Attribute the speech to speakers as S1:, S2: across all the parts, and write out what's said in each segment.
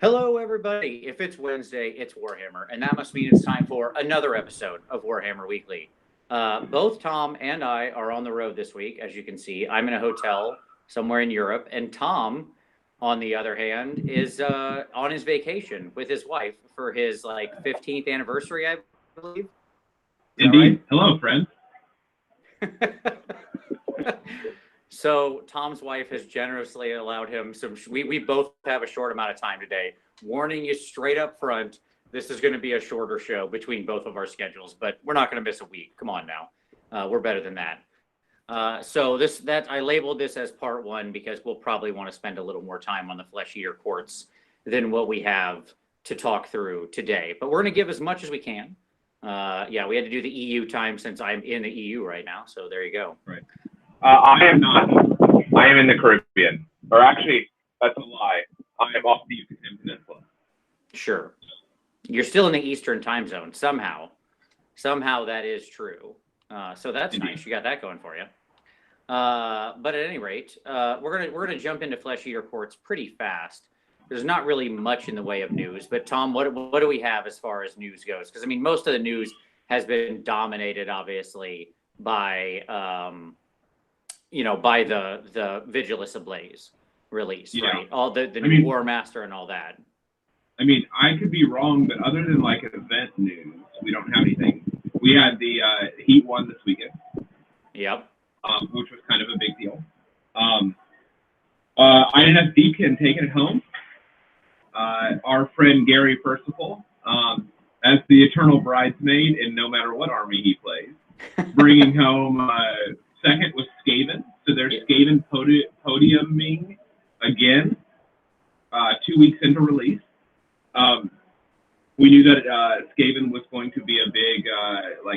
S1: Hello, everybody. If it's Wednesday, it's Warhammer, and that must mean it's time for another episode of Warhammer Weekly. Both Tom and I are on the road this week, as you can see. I'm in a hotel somewhere in Europe, and Tom, on the other hand, is on his vacation with his wife for his 15th anniversary, I believe. Is that right?
S2: Indeed. Hello, friend.
S1: So Tom's wife has generously allowed him some. We both have a short amount of time today. Warning you straight up front, this is going to be a shorter show between both of our schedules, but we're not going to miss a week. Come on now, we're better than that. So I labeled this as part one because we'll probably want to spend a little more time on the fleshier courts than what we have to talk through today. But we're going to give as much as we can. Yeah, we had to do the EU time since I'm in the EU right now. So there you go.
S2: Right. I am not. I am in the Caribbean. Or actually, that's a lie. I am off the Yucatan Peninsula.
S1: Sure. You're still in the Eastern time zone somehow. Somehow that is true. So that's
S2: Indeed.
S1: nice. You got that going for you. But at any rate, we're gonna jump into fleshy reports pretty fast. There's not really much in the way of news, but Tom, what do we have as far as news goes? Because I mean, most of the news has been dominated, obviously, by by the Vigilus Ablaze release,
S2: Yeah.
S1: right? All the new War Master and all that.
S2: I mean, I could be wrong, but other than like event news, we don't have anything. We had the Heat one this weekend.
S1: Yep.
S2: Which was kind of a big deal. I ended up Deepkin taking it home. Our friend Gary Percival, as the eternal bridesmaid in no matter what army he plays, bringing home second was Skaven. So there's Skaven podiuming again, 2 weeks into release. We knew that Skaven was going to be a big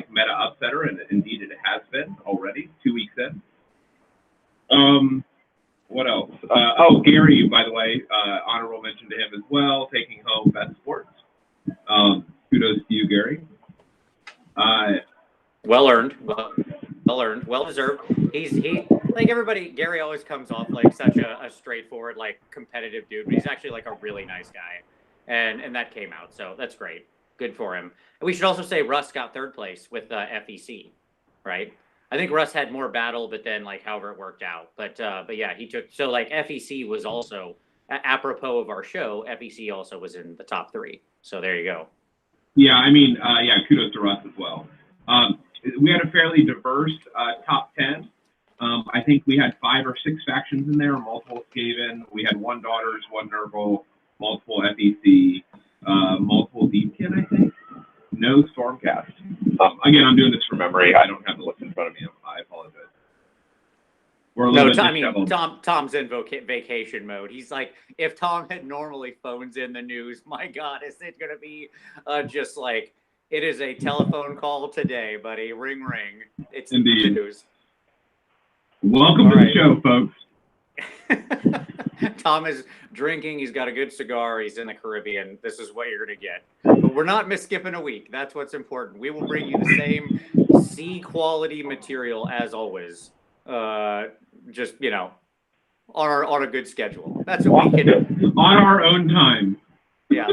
S2: meta upsetter, and indeed it has been already, 2 weeks in. What else? Gary, by the way, honorable mention to him as well, taking home Best Sports. Kudos to you, Gary.
S1: Well earned, well deserved. He like everybody. Gary always comes off like such a straightforward, like competitive dude, but he's actually like a really nice guy, and that came out, so that's great. Good for him. And we should also say Russ got third place with FEC, right? I think Russ had more battle, but then however it worked out. But yeah, he took FEC was also apropos of our show. FEC also was in the top 3. So there you go.
S2: Yeah, I mean, kudos to Russ as well. We had a fairly diverse top 10. I think we had 5 or 6 factions in there, multiple Skaven. We had 1 Daughters, 1 Nurgle, multiple FEC, multiple Deepkin, I think. No Stormcast. Again, I'm doing this from memory. I don't have the list in front of me. I apologize.
S1: Tom's in vacation mode. He's like, if Tom had normally phones in the news, my God, is it going to be just like, it is a telephone call today, buddy. Ring, ring. It's
S2: Indeed.
S1: The news.
S2: Welcome to the show, folks.
S1: Tom is drinking. He's got a good cigar. He's in the Caribbean. This is what you're going to get. But we're not skipping a week. That's what's important. We will bring you the same C quality material as always. Just, on a good schedule. That's what we can.
S2: On our own time.
S1: Yeah.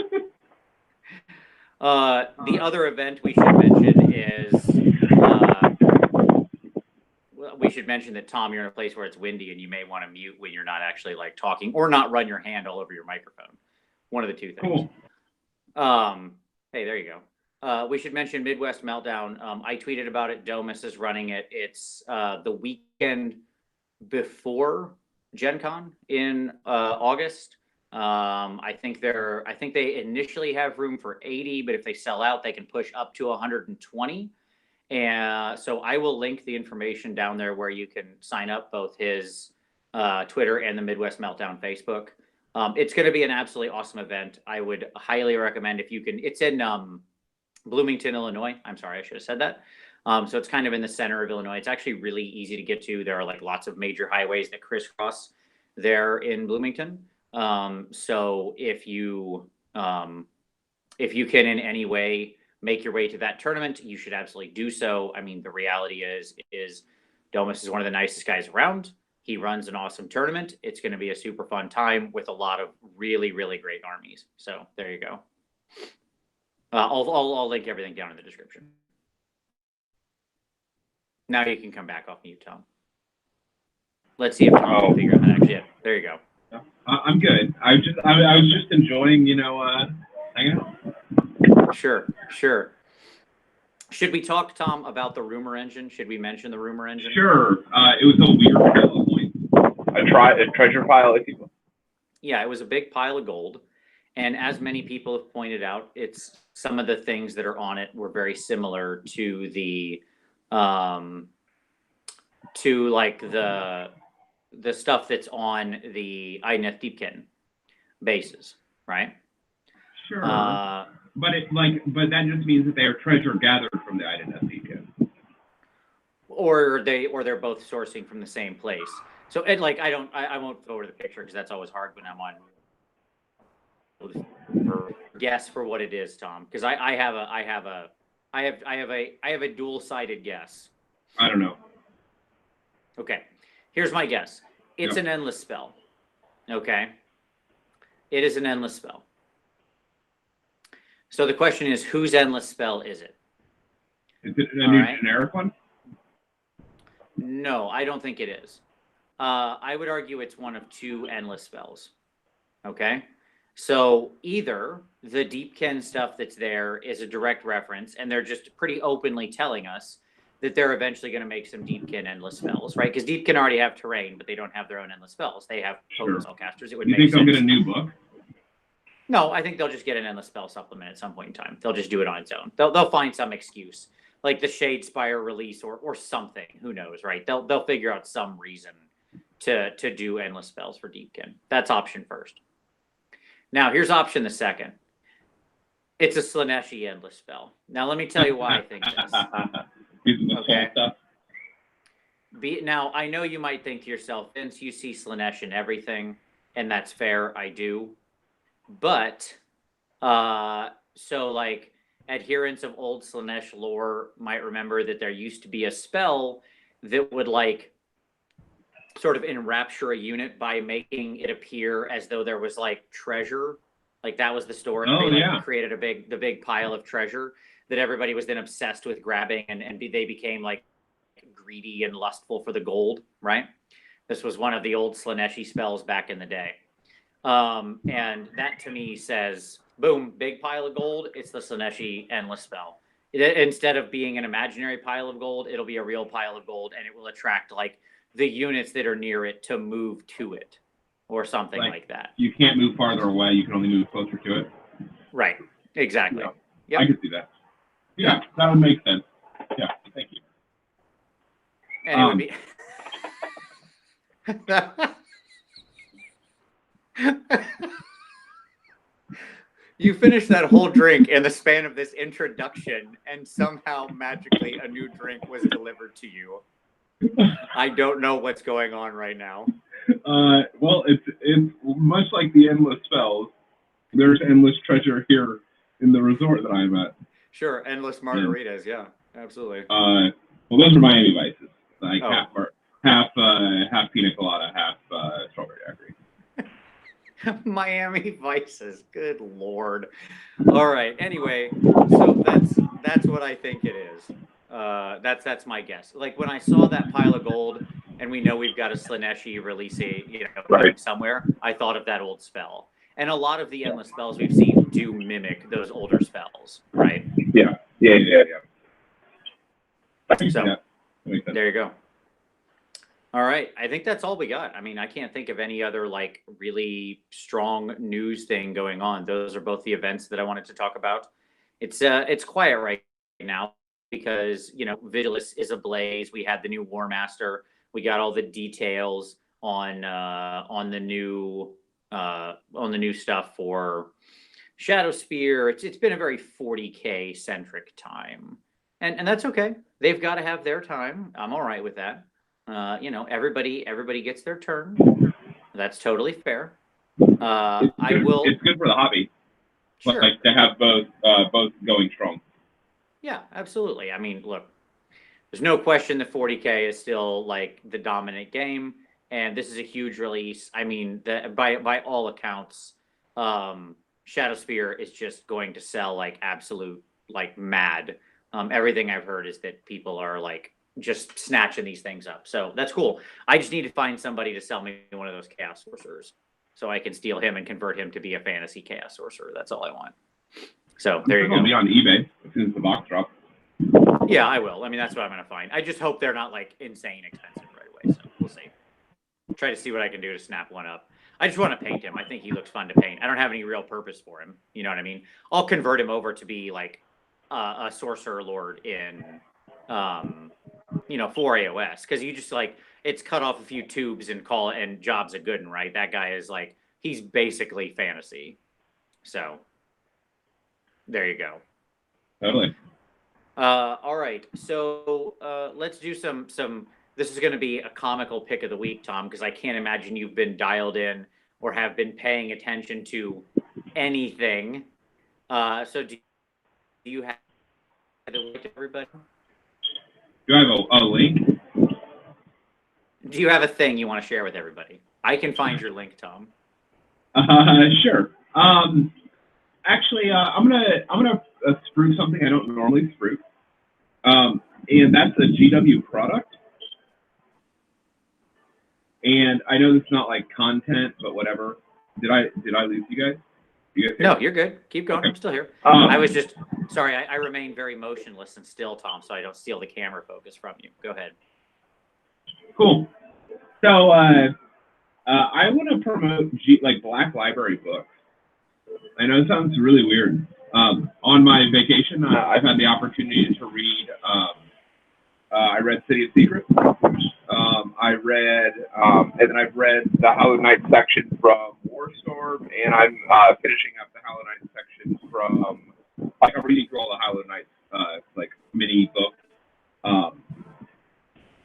S1: The other event we should mention is we should mention that, Tom, you're in a place where it's windy and you may want to mute when you're not actually talking, or not run your hand all over your microphone. One of the two things.
S2: Cool.
S1: Hey, there you go. We should mention Midwest Meltdown. I tweeted about it. Domus is running it. It's the weekend before Gen Con in August. I think they initially have room for 80, but if they sell out, they can push up to 120. And so I will link the information down there where you can sign up, both his Twitter and the Midwest Meltdown Facebook. It's going to be an absolutely awesome event. I would highly recommend if you can. It's in Bloomington, Illinois. I'm sorry, I should have said that. So it's kind of in the center of Illinois. It's actually really easy to get to. There are lots of major highways that crisscross there in Bloomington. So if you can in any way make your way to that tournament, you should absolutely do so. I mean, the reality is Domus is one of the nicest guys around. He runs an awesome tournament. It's going to be a super fun time with a lot of really, really great armies. So there you go. I'll link everything down in the description. Now you can come back off mute, Tom. Let's see if Tom can figure out how to actually. Yeah, there you go.
S2: I'm good. I was just enjoying, hanging out.
S1: Sure. Should we talk, Tom, about the rumor engine? Should we mention the rumor engine?
S2: Sure. It was a weird pile of points. A treasure pile, if you will.
S1: Yeah, it was a big pile of gold. And as many people have pointed out, it's some of the things that are on it were very similar to the the stuff that's on the Idoneth Deepkin bases, right?
S2: Sure. But that just means that they are treasure gathered from the Idoneth Deepkin.
S1: Or they're both sourcing from the same place. So I won't go over the picture because that's always hard when I'm on. Guess for what it is, Tom, because I have a dual-sided guess.
S2: I don't know.
S1: Okay, here's my guess. It's an endless spell. Okay, it is an endless spell. So the question is, whose endless spell is it?
S2: Is it a new generic one?
S1: No, I don't think it is. I would argue it's one of two endless spells. Okay, so either the Deepkin stuff that's there is a direct reference, and they're just pretty openly telling us that they're eventually going to make some Deepkin endless spells, right? Because Deepkin already have terrain, but they don't have their own endless spells. They have potent spellcasters. It would make sense.
S2: You think they'll get a new book?
S1: No, I think they'll just get an endless spell supplement at some point in time. They'll just do it on its own. They'll find some excuse, like the Shadespire release or something. Who knows, right? They'll figure out some reason to do endless spells for Deepkin. That's option first. Now here's option the second. It's a Slaaneshi endless spell. Now let me tell you why I think this. Okay. Now I know you might think to yourself, Vince, you see Slaanesh in everything, and that's fair. I do. But, so like adherents of old Slaanesh lore might remember that there used to be a spell that would like sort of enrapture a unit by making it appear as though there was like treasure. Like that was the story. They created the big pile of treasure that everybody was then obsessed with grabbing, and they became like greedy and lustful for the gold, right? This was one of the old Slaaneshi spells back in the day. And that to me says, boom, big pile of gold. It's the Slaaneshi endless spell. Instead of being an imaginary pile of gold, it'll be a real pile of gold, and it will attract like the units that are near it to move to it or something like that. You
S2: can't move farther away. You can only move closer to it.
S1: Right. Exactly.
S2: Yeah. Yep. I can see that. Yeah, that would make sense. Yeah. Thank you.
S1: And it would be. You finished that whole drink in the span of this introduction, and somehow magically a new drink was delivered to you. I don't know what's going on right now.
S2: Well, it's much like the endless spells. There's endless treasure here in the resort that I'm at.
S1: Sure, endless margaritas. Yeah, absolutely.
S2: Well, those are Miami Vices. Like half pina colada, half strawberry daiquiri.
S1: Miami Vices. Good Lord. All right. Anyway, so that's what I think it is. That's my guess. Like when I saw that pile of gold, and we know we've got a Slaaneshi release somewhere, I thought of that old spell. And a lot of the endless spells we've seen do mimic those older spells, right?
S2: Yeah.
S1: So there you go. All right. I think that's all we got. I mean, I can't think of any other like really strong news thing going on. Those are both the events that I wanted to talk about. It's quiet right now because, Vigilus is ablaze. We had the new War Master. We got all the details on the new stuff for Shadowspear. It's been a very 40K centric time. And that's okay. They've got to have their time. I'm all right with that. Everybody gets their turn. That's totally fair.
S2: It's good for the hobby.
S1: Sure.
S2: Like to have both going strong.
S1: Yeah, absolutely. I mean, look, there's no question that 40K is still like the dominant game. and this is a huge release. I mean, by all accounts, Shadowspear is just going to sell like absolute like mad. Everything I've heard is that people are like just snatching these things up. So that's cool. I just need to find somebody to sell me one of those chaos sorcerers so I can steal him and convert him to be a fantasy chaos sorcerer. That's all I want. So there you go.
S2: It'll be on eBay as soon as the box drops.
S1: Yeah, I will. I mean, that's what I'm going to find. I just hope they're not like insane expensive right away. So we'll see. Try to see what I can do to snap one up. I just want to paint him. I think he looks fun to paint. I don't have any real purpose for him. You know what I mean? I'll convert him over to be like a sorcerer lord in, you know, for AOS, because you just like it's cut off a few tubes and call it and job's a good one, right? That guy is like he's basically fantasy. So there you go.
S2: Totally.
S1: All right, so let's do some. This is going to be a comical pick of the week, Tom, because I can't imagine you've been dialed in or have been paying attention to anything. So do you have a link to everybody?
S2: Do I have a link?
S1: Do you have a thing you want to share with everybody? I can find your link, Tom.
S2: Sure. Actually, I'm gonna spruik something I don't normally spruik, and that's a GW product. And I know this is not like content, but whatever. Did I lose you guys?
S1: No, you're good. Keep going.
S2: Okay.
S1: I'm still here. I was just sorry. I remain very motionless and still, Tom, so I don't steal the camera focus from you. Go ahead.
S2: Cool. So I want to promote like Black Library books. I know it sounds really weird. On my vacation, I've had the opportunity to read. I read City of Secrets. I read, and then I've read the Hollow Knight section from Warstorm, and I'm finishing up the Hollow Knight section from, like, I'm reading through all the Hollow Knight, like, mini books,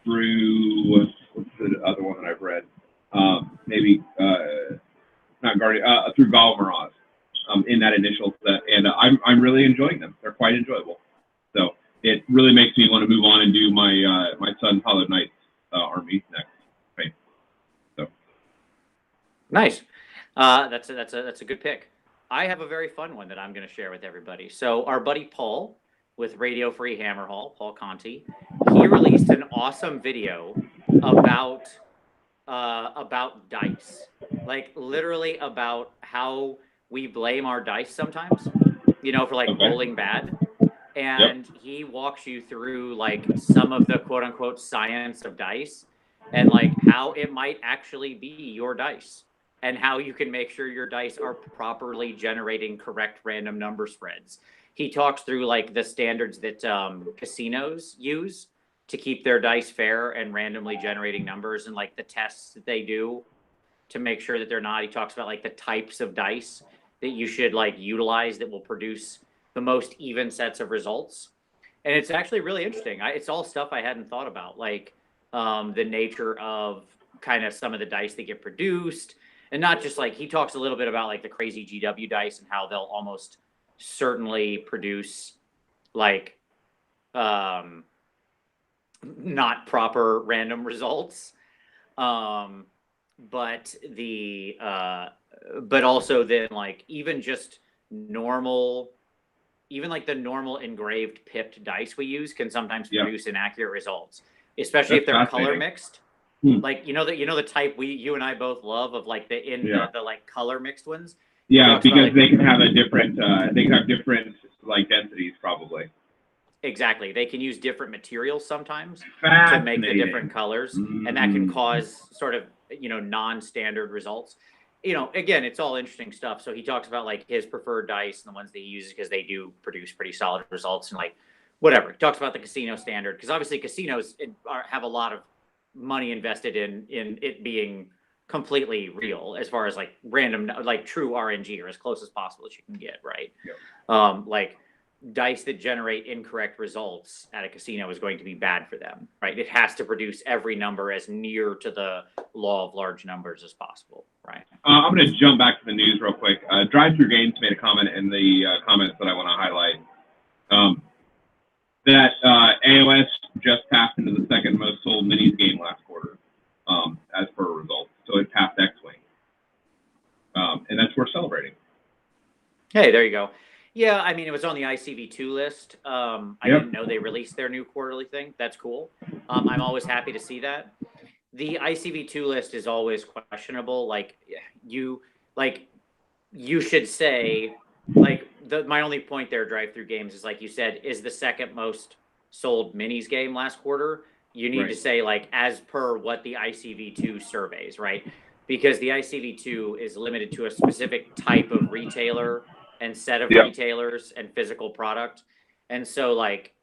S2: through, what's the other one that I've read? Maybe, not Guardian, through Hollowmourn, in that initial set, and I'm really enjoying them. They're quite enjoyable. So it really makes me want to move on and do my my son's Hollow Knight army next. Right. So
S1: nice. That's a good pick. I have a very fun one that I'm going to share with everybody. So our buddy Paul with Radio Free Hammer Hall, Paul Conti, he released an awesome video about dice, like literally about how we blame our dice sometimes, you know, for like rolling bad. And he walks you through like some of the quote unquote science of dice and like how it might actually be your dice and how you can make sure your dice are properly generating correct random number spreads. He talks through like the standards that casinos use to keep their dice fair and randomly generating numbers and like the tests that they do to make sure that they're not. He talks about like the types of dice that you should like utilize that will produce the most even sets of results. And it's actually really interesting. It's all stuff I hadn't thought about, like the nature of kind of some of the dice that get produced. And not just like, he talks a little bit about like the crazy GW dice and how they'll almost certainly produce like not proper random results. But also then like even just normal, even like the normal engraved pipped dice we use can sometimes produce inaccurate results, especially if they're color mixed. Like, you know the type you and I both love of like the like color mixed ones.
S2: Yeah, because like, they can have a different, they can have different like densities probably.
S1: Exactly. They can use different materials sometimes to make the different colors, and that can cause sort of, you know, non-standard results. You know, again, it's all interesting stuff. So he talks about like his preferred dice and the ones that he uses because they do produce pretty solid results and like whatever. He talks about the casino standard because obviously casinos have a lot of money invested in it being completely real as far as like random, like true RNG or as close as possible as you can get, right? Yep. Like dice that generate incorrect results at a casino is going to be bad for them, right? It has to produce every number as near to the law of large numbers as possible, right?
S2: I'm going to jump back to the news real quick. Drive Through Games made a comment in the comments that I want to highlight. That AOS just passed into the second most sold minis game last quarter. as per results. So it passed X-Wing. And that's worth celebrating.
S1: Hey, there you go. Yeah, I mean, it was on the ICV2 list. I didn't know they released their new quarterly thing. That's cool. I'm always happy to see that. The ICV2 list is always questionable. Like you should say, like my only point there, drive-through games, is like you said, is the second most sold minis game last quarter. You need to say like as per what the ICV2 surveys, right? Because the ICV2 is limited to a specific type of retailer and set of retailers and physical product. And so like,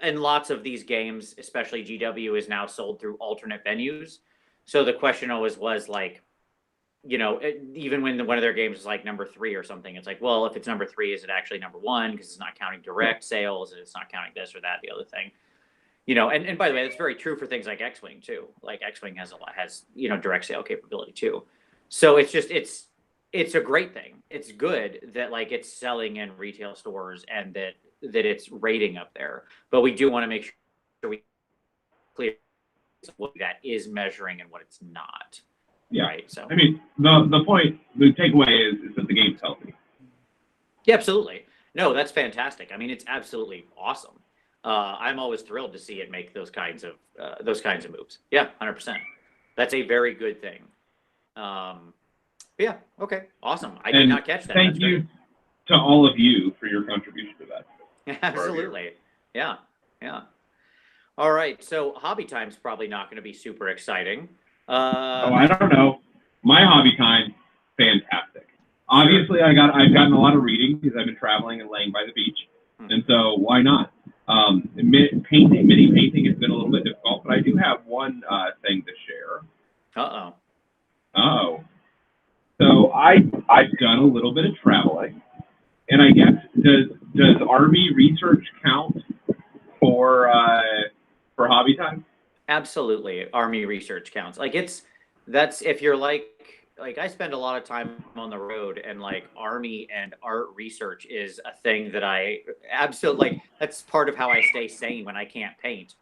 S1: and lots of these games, especially GW, is now sold through alternate venues. So the question always was like, you know, even when one of their games is like number 3 or something, it's like, well, if it's number 3, is it actually number 1? Because it's not counting direct sales and it's not counting this or that, the other thing. You know, and by the way, that's very true for things like X-Wing too. Like X-Wing has you know, direct sale capability too. So it's just, it's a great thing. It's good that like it's selling in retail stores and that it's rating up there. But we do want to make sure we clear what that is measuring and what it's not.
S2: Yeah.
S1: Right. So
S2: I mean, the point, the takeaway is that the game's healthy.
S1: Yeah, absolutely. No, that's fantastic. I mean, it's absolutely awesome. I'm always thrilled to see it make those kinds of moves. Yeah, 100%. That's a very good thing. Yeah. Okay. Awesome. I did not catch that.
S2: Thank you to all of you for your contribution to that.
S1: Absolutely. Yeah. Yeah. All right. So hobby time's probably not going to be super exciting.
S2: I don't know. My hobby time, fantastic. Obviously, I've gotten a lot of reading because I've been traveling and laying by the beach, and so why not? Mini painting has been a little bit difficult, but I do have one thing to share. So I've done a little bit of traveling, and I guess does Army research count for hobby time?
S1: Absolutely, Army research counts. Like that's if you're like I spend a lot of time on the road, and like Army and art research is a thing that I absolutely like. That's part of how I stay sane when I can't paint.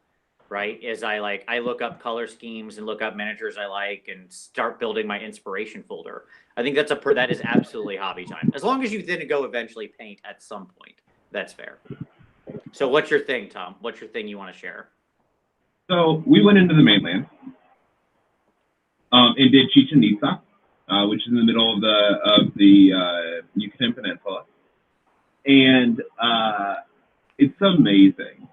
S1: Right? Is I look up color schemes and look up miniatures I like and start building my inspiration folder. I think that is absolutely hobby time. As long as you then go eventually paint at some point, that's fair. So what's your thing, Tom? What's your thing you want to share?
S2: So we went into the mainland and did Chichen Itza, which is in the middle of the Yucatan Peninsula, and it's amazing.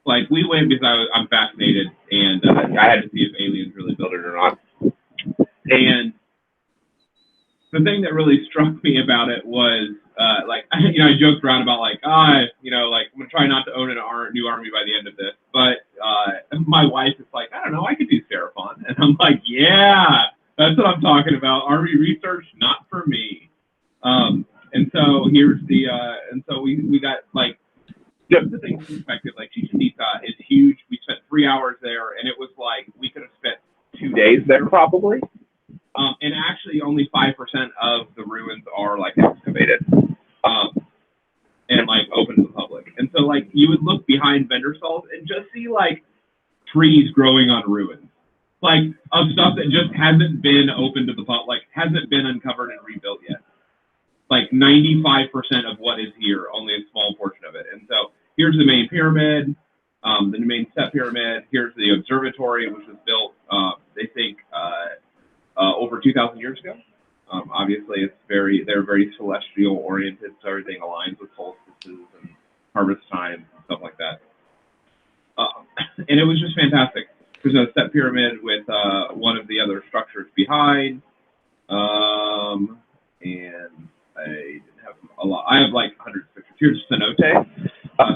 S2: Like we went because I'm fascinated, and I had to see if aliens really built it or not. And the thing that really struck me about it was I joked around about like I'm gonna try not to own a new army by the end of this, but my wife is like, I don't know, I could do Seraphon, and I'm like, yeah, that's what I'm talking about. Army research, not for me. And so we got like just the thing in perspective. Like Chichen Itza is huge. We spent 3 hours there, and it was like we could have spent 2 days there probably. And actually, only 5% of the ruins are like excavated. And like open to the public. And so like you would look behind vendor stalls and just see like trees growing on ruins, like of stuff that just hasn't been open to the public, like hasn't been uncovered and rebuilt yet. Like 95% of what is here, only a small portion of it. And so here's the main pyramid, the main step pyramid. Here's the observatory, which was built, they think, over 2,000 years ago. Obviously, they're very celestial oriented, so everything aligns with solstices and harvest times and stuff like that. And it was just fantastic. There's a step pyramid with one of the other structures behind, and I didn't have a lot. I have like hundreds of pictures. Here's cenote.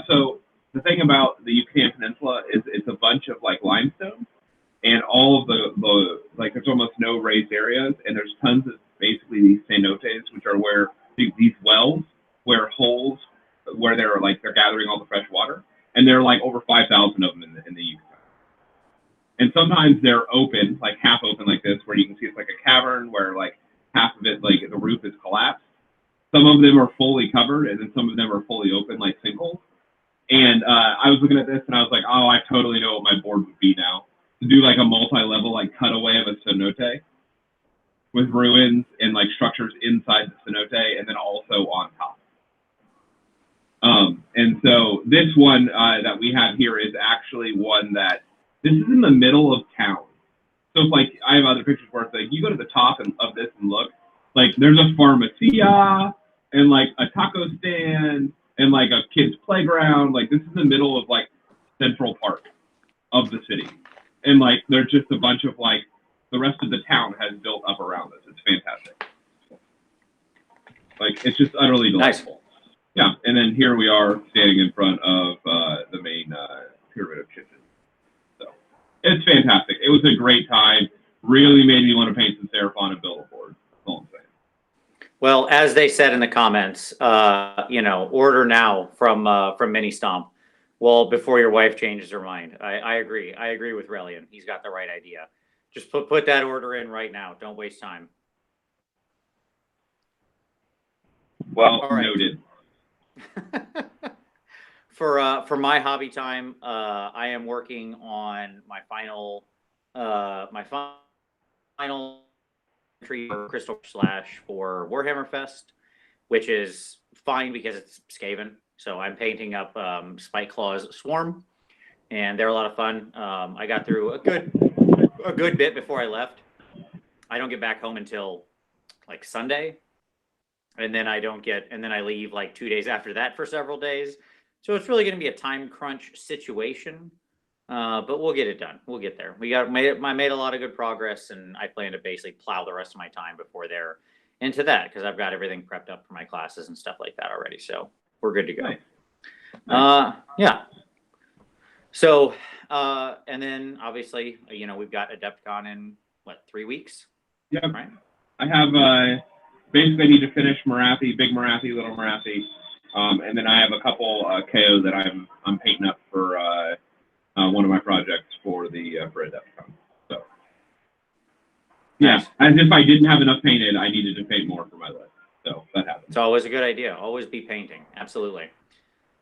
S2: So the thing about the Yucatan Peninsula is it's a bunch of like limestone, and all of the like there's almost no raised areas, and there's tons of basically these cenotes, which are where these wells, where holes, where they're gathering all the fresh water, and there are like over 5,000 of them in the Yucatan. And sometimes they're open, like half open like this, where you can see it's like a cavern where like half of it, like the roof is collapsed. Some of them are fully covered, and then some of them are fully open, like sinkholes. And I was looking at this, and I was like, oh, I totally know what my board would be now. to do like a multi-level like cutaway of a cenote with ruins and like structures inside the cenote and then also on top. And so this one that we have here is actually one that this is in the middle of town. So if, like, I have other pictures where it's like you go to the top of this and look, like there's a pharmacia and like a taco stand and like a kid's playground. Like this is the middle of like Central Park of the city, and like there's just a bunch of like the rest of the town has built up around us. It's fantastic. Like it's just utterly delightful. Nice. Yeah, and then here we are standing in front of the main Pyramid of Chichen. So it's fantastic. It was a great time. Really made me want to paint some Seraphon and build a board. That's all I'm saying.
S1: Well, as they said in the comments, you know, order now from Mini Stomp. Well, before your wife changes her mind. I agree. I agree with Relian. He's got the right idea. Just put that order in right now. Don't waste time.
S2: Well, right. Noted.
S1: For my hobby time, I am working on my final entry for Crystal Slash for Warhammer Fest, which is fine because it's Skaven. So I'm painting up Spike Claw's Swarm, and they're a lot of fun. I got through a good bit before I left. I don't get back home until like Sunday. And then I leave like 2 days after that for several days. So it's really going to be a time crunch situation. But we'll get it done. We'll get there. I made a lot of good progress, and I plan to basically plow the rest of my time before they're into that because I've got everything prepped up for my classes and stuff like that already. So we're good to go. Nice. Yeah. So, and then obviously, you know, we've got Adepticon in 3 weeks?
S2: Yep.
S1: Right.
S2: I have, basically, I need to finish Marathi, Big Marathi, Little Marathi, and then I have a couple KOs that I'm painting up for one of my projects for Adepticon. So yeah, nice. As if I didn't have enough painted, I needed to paint more for my list. So that happens.
S1: It's always a good idea. Always be painting. Absolutely.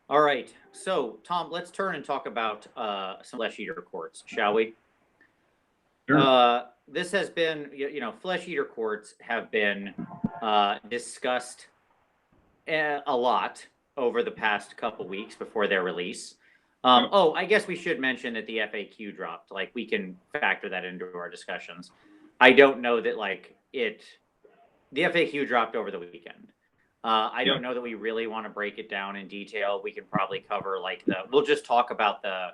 S1: All right. So Tom, let's turn and talk about some Flesh Eater Quartz, shall we?
S2: Sure.
S1: This has been, you know, Flesh Eater Quartz have been discussed a lot over the past couple weeks before their release. Oh, I guess we should mention that the FAQ dropped. Like, we can factor that into our discussions. I don't know that, like, the FAQ dropped over the weekend. I don't know that we really want to break it down in detail. We can probably cover, like, we'll just talk about the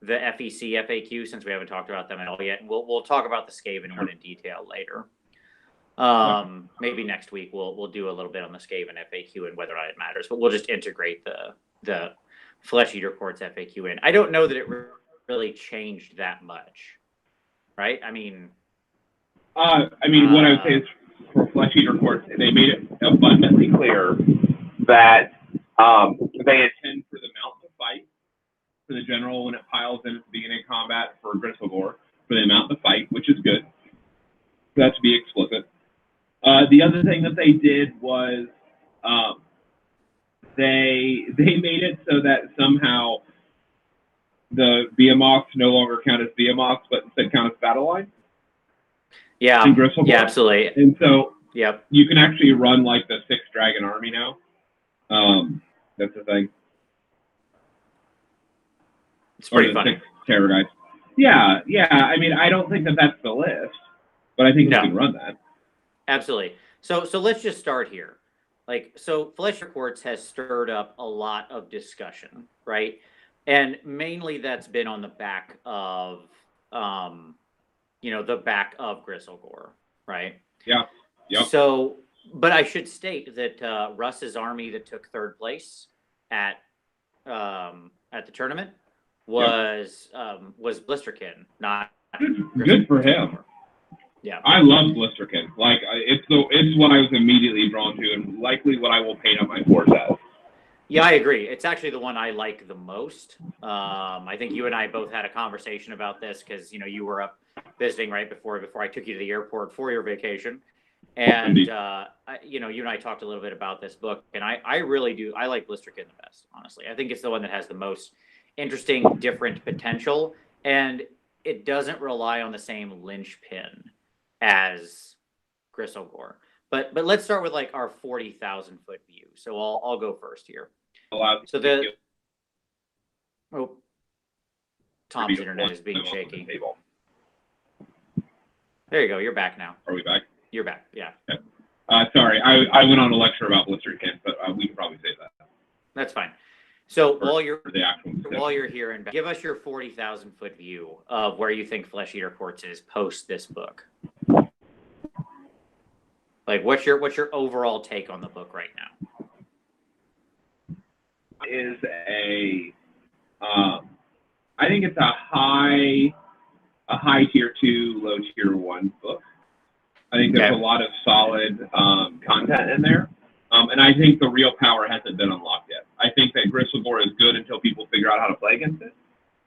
S1: FEC FAQ since we haven't talked about them at all yet. And we'll talk about the Skaven one in detail later. Maybe next week we'll do a little bit on the Skaven FAQ and whether or not it matters, but we'll just integrate the Flesh Eater Quartz FAQ in. I don't know that it really changed that much, right? I mean,
S2: what I would say is for Flesh Eater Quartz, they made it abundantly clear that they intend for the mount to fight for the general when it piles in at the beginning of combat for Gristlegore, for the mount to fight, which is good. That to be explicit. The other thing that they did was they made it so that somehow the Behemoths no longer count as Behemoths, but instead count as battle line.
S1: Yeah, yeah, absolutely.
S2: And so
S1: yep,
S2: you can actually run like the 6 dragon army now. That's the thing.
S1: It's pretty funny.
S2: 6 terror guys. Yeah. I mean, I don't think that that's the list, but I think you can run that.
S1: Absolutely. So let's just start here. Like, so Flesh Eater Quartz has stirred up a lot of discussion, right? And mainly that's been on the back of, the back of Gristlegore, right?
S2: Yeah. Yep.
S1: So, but I should state that Russ's army that took 3rd place at the tournament was Blisterskin, not
S2: good for him.
S1: Yeah,
S2: I love Blisterskin. Like, it's what I was immediately drawn to, and likely what I will paint up my force as.
S1: Yeah, I agree. It's actually the one I like the most. I think you and I both had a conversation about this because you were up visiting right before I took you to the airport for your vacation, and you and I talked a little bit about this book, and I really do. I like Blisterskin the best, honestly. I think it's the one that has the most interesting, different potential, and it doesn't rely on the same linchpin as Gristlegore. But let's start with like our 40,000 foot view. So I'll go first here. So Tom's internet is being shaky. There you go. You're back now.
S2: Are we back?
S1: You're back. Yeah.
S2: Okay. Sorry, I went on a lecture about Blisterskin, but we can probably save that.
S1: That's fine. So while you're here, and give us your 40,000 foot view of where you think Flesh Eater Courts is post this book. Like, what's your overall take on the book right now?
S2: Is I think it's a high tier 2, low tier 1 book. I think there's a lot of solid content in there. And I think the real power hasn't been unlocked yet. I think that Gristlegore is good until people figure out how to play against it.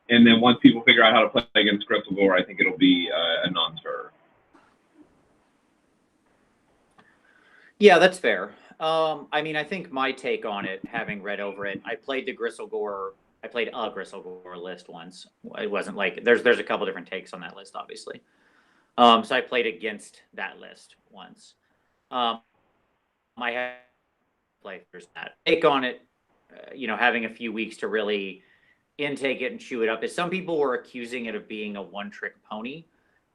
S2: And then once people figure out how to play against Gristlegore, I think it'll be a non-starter.
S1: Yeah, that's fair. I mean, I think my take on it, having read over it, I played a Gristlegore list once. It wasn't like, there's a couple different takes on that list, obviously. So I played against that list once. I had players that take on it, having a few weeks to really intake it and chew it up. As some people were accusing it of being a one-trick pony,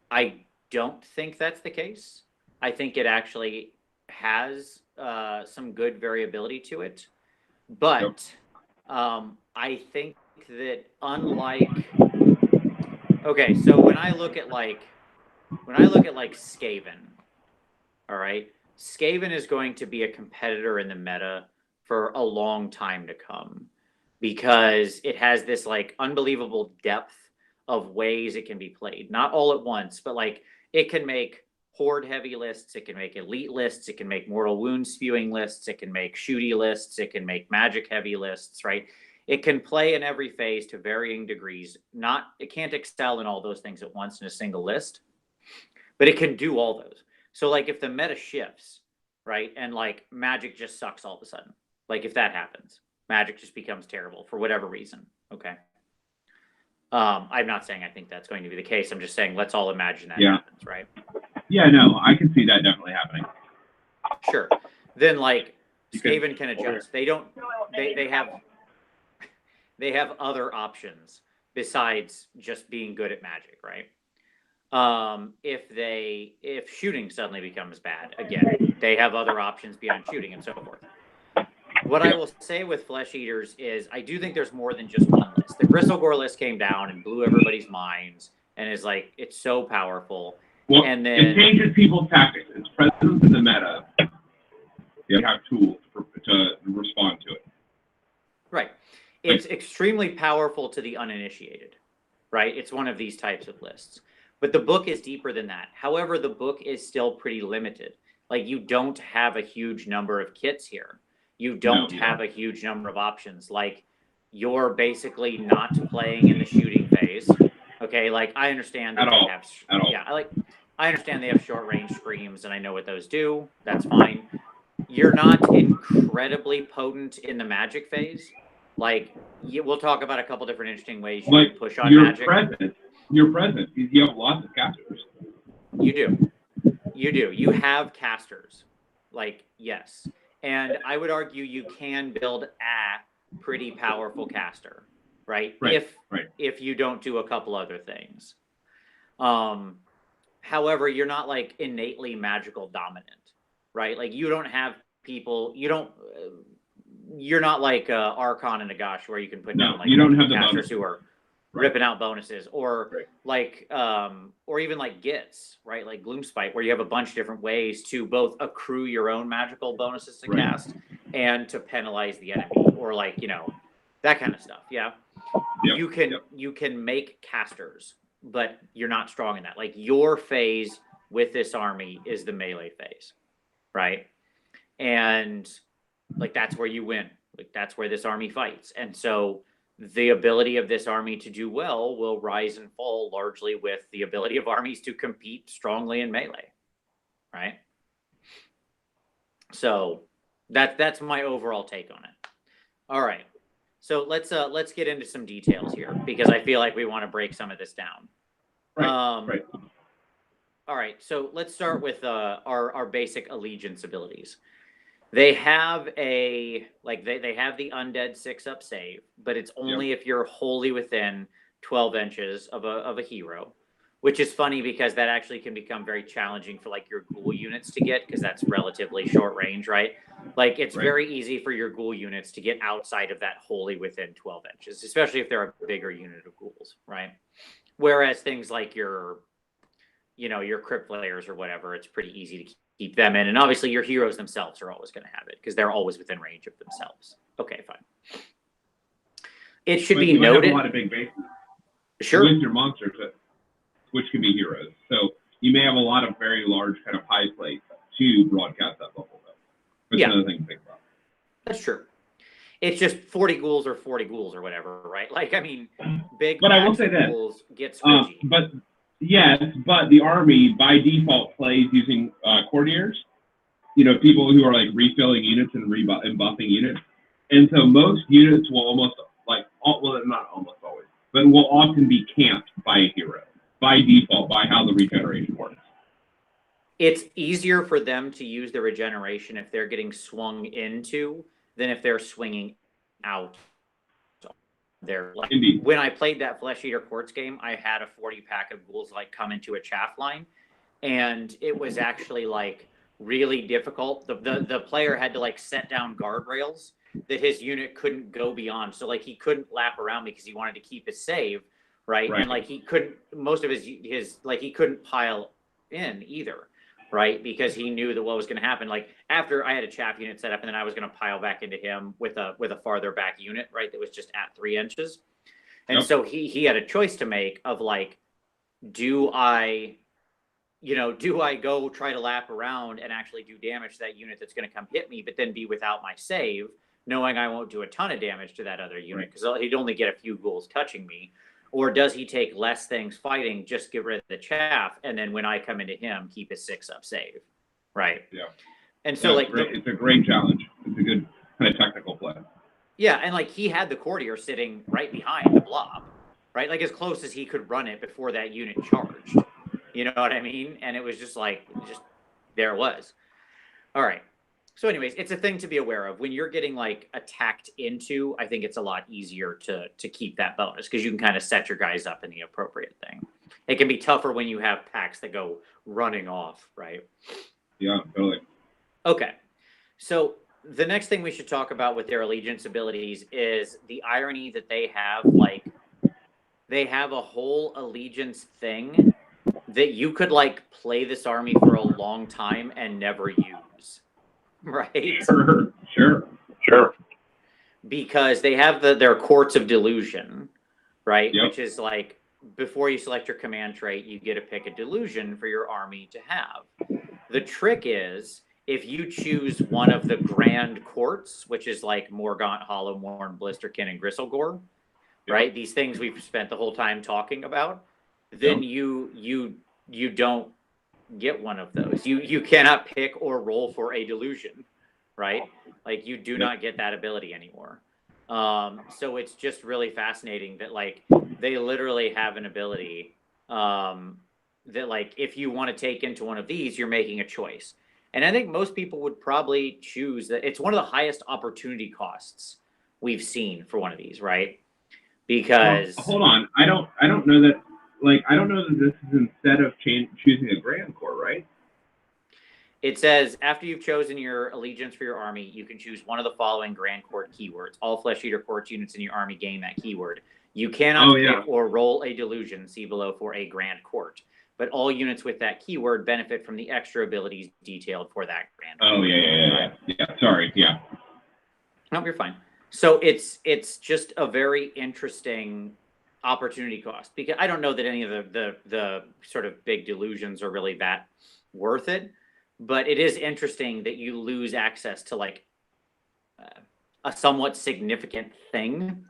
S1: I don't think that's the case. I think it actually has some good variability to it, but I think that unlike, okay, so when I look at Skaven, all right, Skaven is going to be a competitor in the meta for a long time to come because it has this like unbelievable depth of ways it can be played. Not all at once, but like it can make horde heavy lists, it can make elite lists, it can make mortal wound spewing lists, it can make shooty lists, it can make magic heavy lists, right? It can play in every phase to varying degrees. It can't excel in all those things at once in a single list, but it can do all those. So like if the meta shifts, right, and like magic just sucks all of a sudden, like if that happens, magic just becomes terrible for whatever reason, okay? I'm not saying I think that's going to be the case. I'm just saying let's all imagine that happens, right?
S2: Yeah, no, I can see that definitely happening.
S1: Sure. Then like Skaven can adjust. They have other options besides just being good at magic, right? If shooting suddenly becomes bad, again, they have other options beyond shooting and so forth. What I will say with Flesh Eaters is I do think there's more than just one list. The Gristlegore list came down and blew everybody's minds and is like, it's so powerful.
S2: Well,
S1: and then
S2: it changes people's tactics. It's presence in the meta. You have tools to respond to it.
S1: Right. It's extremely powerful to the uninitiated, right? It's one of these types of lists. But the book is deeper than that. However, the book is still pretty limited. Like, you don't have a huge number of kits here. You don't have a huge number of options. Like, you're basically not playing in the shooting phase. Okay, like, I understand that they have... Yeah, I understand they have short-range screams, and I know what those do. That's fine. You're not incredibly potent in the magic phase. Like, we'll talk about a couple different interesting ways you can push on magic.
S2: You're present. You have lots of casters.
S1: You do. You do. You have casters. Like, yes. And I would argue you can build a pretty powerful caster, right? If you don't do a couple other things. However, you're not like innately magical dominant, right? Like you don't have people, you're not like Archon and Nagash where you can put down like
S2: you don't have the
S1: casters who are ripping out bonuses or like, or even like Gits, right? Like Gloomspite where you have a bunch of different ways to both accrue your own magical bonuses to cast and to penalize the enemy or like, that kind of stuff. Yeah. You can make casters, but you're not strong in that. Like your phase with this army is the melee phase, right? And like that's where you win. Like that's where this army fights. And so the ability of this army to do well will rise and fall largely with the ability of armies to compete strongly in melee, right? So that's my overall take on it. All right. So let's get into some details here because I feel like we want to break some of this down.
S2: Right.
S1: All right, so let's start with our basic allegiance abilities. They have they have the undead 6-up save, but it's only if you're wholly within 12 inches of a hero, which is funny because that actually can become very challenging for like your ghoul units to get, because that's relatively short range, right? Like it's very easy for your ghoul units to get outside of that wholly within 12 inches, especially if they're a bigger unit of ghouls, right? Whereas things like your crypt players or whatever, it's pretty easy to keep them in. And obviously your heroes themselves are always going to have it because they're always within range of themselves. Okay, fine. It should be noted.
S2: Have a lot of big bases.
S1: Sure.
S2: With your monsters, which can be heroes. So you may have a lot of very large kind of high plates to broadcast that level, though. That's another thing to think about.
S1: That's true. It's just 40 ghouls or 40 ghouls or whatever, right? Like, I mean, big
S2: but I will say that,
S1: ghouls get squidgy.
S2: Yes, but the army by default plays using courtiers. People who are like refilling units and buffing units, and so most units will not almost always, but will often be camped by a hero by default by how the regeneration works.
S1: It's easier for them to use the regeneration if they're getting swung into than if they're swinging out. When I played that Flesh Eater Quartz game, I had a 40-pack of ghouls come into a chaff line, and it was actually really difficult. The player had to set down guardrails that his unit couldn't go beyond. So he couldn't lap around because he wanted to keep his save, right? And he couldn't, most of his he couldn't pile in either, right? Because he knew that what was going to happen. After I had a chaff unit set up, and then I was going to pile back into him with a farther back unit, right? That was just at 3 inches. And so he had a choice to make of do I go try to lap around and actually do damage to that unit that's going to come hit me, but then be without my save, knowing I won't do a ton of damage to that other unit because he'd only get a few ghouls touching me? Or does he take less things fighting, just get rid of the chaff, and then when I come into him, keep his 6-up save, right?
S2: Yeah.
S1: And so
S2: it's a great challenge. It's a good kind of technical play.
S1: Yeah, and he had the courtier sitting right behind the blob, right? As close as he could run it before that unit charged. You know what I mean? And it was just there it was. All right. So anyways, it's a thing to be aware of. When you're getting attacked into, I think it's a lot easier to keep that bonus because you can kind of set your guys up in the appropriate thing. It can be tougher when you have packs that go running off, right?
S2: Yeah, totally.
S1: Okay. So the next thing we should talk about with their allegiance abilities is the irony that they have they have a whole allegiance thing that you could play this army for a long time and never use. Right.
S2: Sure.
S1: Because they have their courts of delusion, right?
S2: Yep.
S1: Which is before you select your command trait, you get to pick a delusion for your army to have. The trick is if you choose one of the grand courts, which is Morgaunt, Hollowmourn, Blisterskin, and Gristlegore, right? These things we've spent the whole time talking about, then you don't get one of those. You cannot pick or roll for a delusion, right? You do not get that ability anymore. So it's just really fascinating that they literally have an ability that if you want to take into one of these, you're making a choice. And I think most people would probably choose that. It's one of the highest opportunity costs we've seen for one of these, right? Because
S2: hold on, I don't know that. I don't know that this is instead of choosing a grand core, right?
S1: It says, after you've chosen your allegiance for your army, you can choose one of the following grand court keywords. All Flesh Eater Quartz units in your army gain that keyword. You cannot pick or roll a delusion, see below, for a grand court. But all units with that keyword benefit from the extra abilities detailed for that grand court.
S2: Oh, yeah. Sorry, yeah.
S1: No, you're fine. So it's just a very interesting opportunity cost, because I don't know that any of the sort of big delusions are really that worth it, but it is interesting that you lose access to a somewhat significant thing,